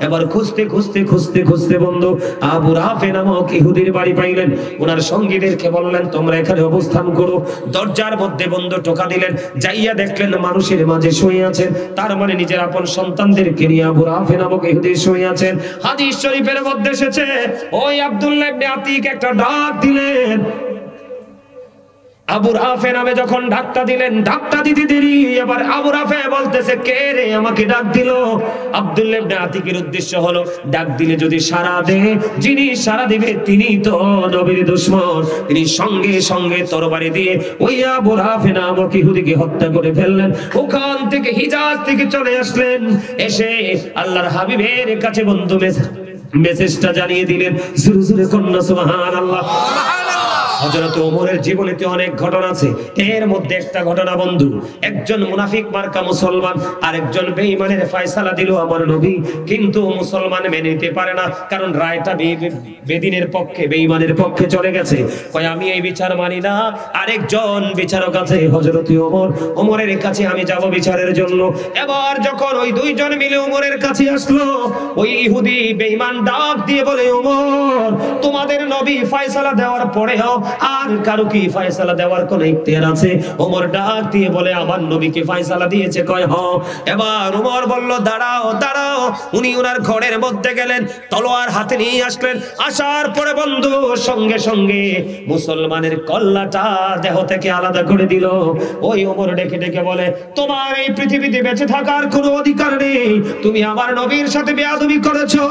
এবার খুঁজতে খুঁজতে খুঁজতে খুঁজতে বন্ধু আবু রাফে নামক ইহুদির বাড়ি পাইলেন। ওনার সঙ্গীদেরকে বললেন, তোমরা এখানে অবস্থান করো। দরজার মধ্যে বন্ধু টোকা দিলেন, যাইয়া দেখলেন মানুষের মাঝে শুয়ে আছেন। তার মানে নিজের আপন সন্তানদেরকে নিয়ে আবু রাফে নামক ইহুদি শুয়ে আছেন। হাদিস শরীফের মধ্যে এসেছে, ওই আব্দুল্লাহ ইবনে আতিক একটা ডাক দিলেন। আবু রাফে নামে যখন ডাকটা দিলেন, ডাকটা দিতে দেরি, এবার আবু রাফে বলতেছে, কে রে আমাকে ডাক দিল? আব্দুল্লাহ ইবনে আতিকের উদ্দেশ্য হলো, ডাক দিলে যদি সাড়া দেয়, যিনি সাড়া দিবে তিনি তো নবীর দুশমন, তিনি সঙ্গে সঙ্গে তরবারি দিয়ে ওই আবু রাফে নামক ইহুদিকে হত্যা করে ফেললেন। ওখান থেকে হিজাজ থেকে চলে আসলেন, এসে আল্লাহর হাবিবের কাছে বন্ধু মেসেজটা জানিয়ে দিলেন। জোরে জোরে কন্যা সুবহানাল্লাহ। হযরত ওমরের জীবনেতে অনেক ঘটনা আছে, এর মধ্যে একটা ঘটনা বন্ধু, একজন মুনাফিক মার্কা মুসলমান আরেকজন বেঈমানের ফয়সালা দিল আমার নবী, কিন্তু মুসলমান মেনে নিতে পারে না, কারণ রায়টা বেদিনের পক্ষে, বেঈমানের পক্ষে চলে গেছে। কয় আমি এই বিচার মানি না। আরেকজন বিচারক আছে হযরত ওমর, ওমরের কাছে আমি যাব বিচারের জন্য। এবার যখন ওই দুইজন মিলে ওমরের কাছে আসলো, ওই ইহুদি বেঈমান ডাক দিয়ে বলে, ওমর, তোমাদের নবী ফয়সালা দেওয়ার পরেও আর কারো কি ফয়সালা দেওয়ার কোন ইখতিয়ার আছে? ওমর ডাক দিয়ে বলে, আমার নবীকে ফয়সালা দিয়েছে। কয় হ্যাঁ। এবার ওমর বলল, দাঁড়াও দাঁড়াও। উনি ওনার ঘরের মধ্যে গেলেন, তলোয়ার হাতে নিয়ে আসলেন। আসার পরে বন্ধু সঙ্গে সঙ্গে মুসলমানের কল্লাটা দেহ থেকে আলাদা করে দিল। ওই ওমর ডেকে ডেকে বলে, তোমার এই পৃথিবীতে বেঁচে থাকার কোনো অধিকার নেই, তুমি আমার নবীর সাথে বেয়াদবি করেছো,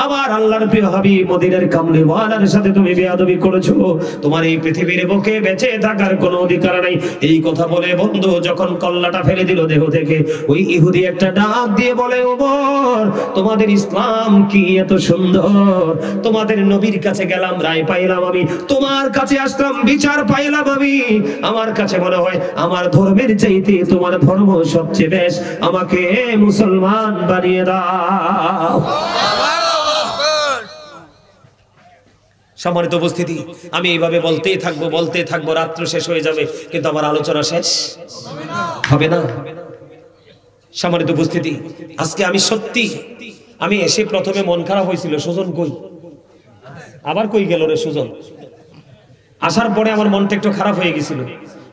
আমার আল্লাহর প্রিয় হাবিব মদিনার কামলিওয়ালার সাথে তুমি বেয়াদবি করেছো, তোমার এই পৃথিবীর বুকে বেঁচে থাকার কোনো অধিকার নাই। এই কথা বলে বন্ধু যখন কল্লাটা ফেলে দিল দেহ থেকে, ওই ইহুদি একটা ডাক দিয়ে বলে, ওমর, তোমাদের ইসলাম কি এত সুন্দর? তোমাদের নবীর কাছে গেলাম, রায় পাইলাম আমি, তোমার কাছে আসলাম, বিচার পাইলাম আমি। আমার কাছে মনে হয় আমার ধর্মের চাইতে তোমার ধর্ম সবচেয়ে বেশ, আমাকে মুসলমান বানিয়ে দাও। সম্মানিত উপস্থিতি, আমি এইভাবে বলতেই থাকবো, রাত্র শেষ হয়ে যাবে, কিন্তু আমার আলোচনা শেষ হবে না। সম্মানিত উপস্থিতি, আজকে আমি সত্যি, আমি এসে প্রথমে মন খারাপ হয়েছিল, সুজন কই, আবার কই গেল রে সুজন। আসার পরে আমার মনটা একটু খারাপ হয়ে গেছিল,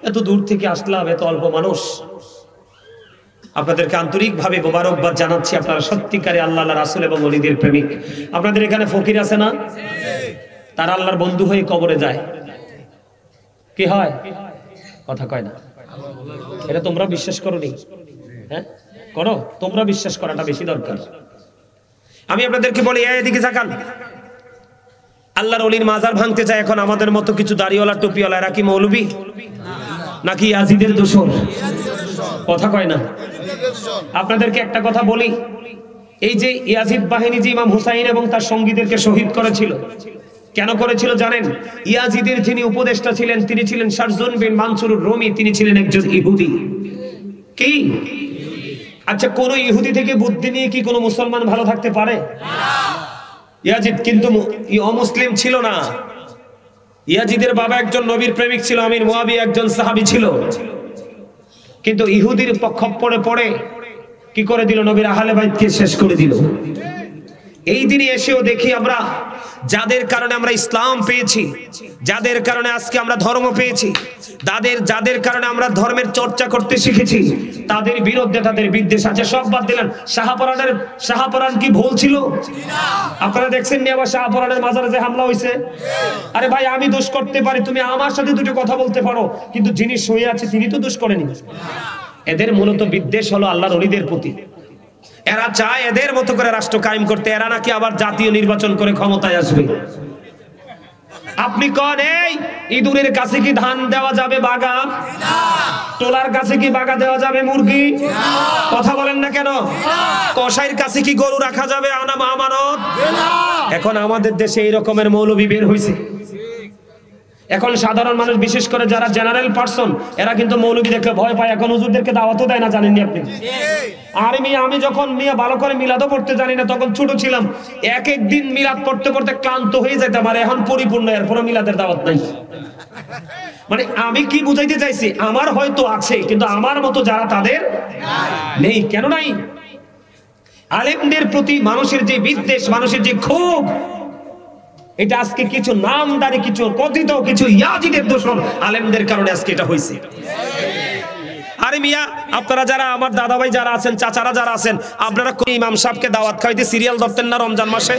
এত দূর থেকে আসলাম, এত অল্প মানুষ। আপনাদেরকে আন্তরিকভাবে মোবারকবাদ জানাচ্ছি, আপনারা সত্যিকারে আল্লাহ, রাসূল এবং ওলিদের প্রেমিক। আপনাদের এখানে ফকির আছে না? তারা আল্লাহর বন্ধু হয়ে কবরে যায়, কি হয়? কথা কয় না। এটা তোমরা বিশ্বাস করো নি? হ্যাঁ করো, তোমরা বিশ্বাস করাটা বেশি দরকার। আমি আপনাদেরকে বলি, এদিকে তাকান, আল্লাহর ওলির মাজার ভাঙতে চায় এখন আমাদের মতো কিছু দাড়িওয়ালা টুপিওয়ালা, এরা কি মৌলবী নাকি ইয়াজিদের দোসর? কথা কয় না। আপনাদেরকে একটা কথা বলি, এই যে ইয়াজিদ বাহিনী যে ইমাম হুসাইন এবং তার সঙ্গীদেরকে শহীদ করেছিল, কেন করেছিল জানেন? ইয়াজিদের যিনি উপদেষ্টা ছিলেন তিনি ছিলেন শারজুন বিন মানসুর রুমি, তিনি ছিলেন একজন ইহুদি। কি? আচ্ছা, কোন ইহুদি থেকে বুদ্ধি নিয়ে কি কোনো মুসলমান ভালো থাকতে পারে? ইয়াজিদ কিন্তু অমুসলিম ছিল না। ইয়াজিদের বাবা একজন নবীর প্রেমিক ছিল, আমির মুয়াবিয়া একজন সাহাবী ছিল। কিন্তু ইহুদির পক্ষ পড়ে পড়ে কি করে দিল? নবীর আহলে বাইতকে শেষ করে দিল। এই দিনে এসেও দেখি আমরা যাদের কারণে আমরা ইসলাম পেয়েছি, যাদের কারণে আজকে আমরা ধর্ম পেয়েছি, যাদের কারণে আমরা ধর্মের চর্চা করতে শিখেছি, তাদের বিরুদ্ধে তাদের বিদ্বেষ আছে। সব বাদ দিলেন, শাহপরান কি ভুল ছিল? আপনারা দেখছেন নি আবার শাহপরানের মাজারে যে হামলা হয়েছে? আরে ভাই, আমি দোষ করতে পারি, তুমি আমার সাথে দুটো কথা বলতে পারো, কিন্তু যিনি সই আছে তিনি তো দোষ করেনি। এদের মূলত বিদ্বেষ হলো আল্লাহর ওলিদের প্রতি। এরা চায় এদের মতো করে রাষ্ট্র কায়েম করতে, এরা নাকি আবার জাতীয় নির্বাচন করে ক্ষমতায় আসবে। আপনি কোন এই ইঁদুরের কাছে কি ধান দেওয়া যাবে বাগা? টোলার কাছে কি বাগা দেওয়া যাবে মুরগি? কথা বলেন না কেন? কসাইয়ের কাছে কি গরু রাখা যাবে আমানত? এখন আমাদের দেশে এই রকমের মৌলবি বের হয়েছে। এখন সাধারণ মানুষ, বিশেষ করে যারা জেনারেল পার্সন, এরা কিন্তু মৌলবি দেখলে ভয় পায়। এখন হুজুরদেরকে দাওয়াতও দেয় না, জানেননি আপনি? আরে মিয়া, আমি যখন ভালো করে মিলাদও পড়তে জানি না, তখন ছোট ছিলাম, এক দিন মিলাদ পড়তে পড়তে ক্লান্ত হয়ে যেতাম। আর এখন পরিপূর্ণ, এরপরও মিলাদের দাওয়াত নাই। মানে আমি কি বুঝাইতে চাইছি, আমার হয়তো আছে, কিন্তু আমার মতো যারা তাদের নেই। কেন নাই? আলেমদের প্রতি মানুষের যে বিদ্বেষ, মানুষের যে ক্ষোভ, এটা আজকে কিছু নামদারি, কিছু কথিত, কিছু ইয়াজিদের দোষর আলেমদের কারণে আজকে এটা হয়েছে। আরে মিয়া, আপনারা যারা আমার দাদা ভাই যারা আছেন, চাচারা যারা আছেন, আপনারা ইমাম সাহেবকে দাওয়াত খাইতে সিরিয়াল ধরতেন না রমজান মাসে?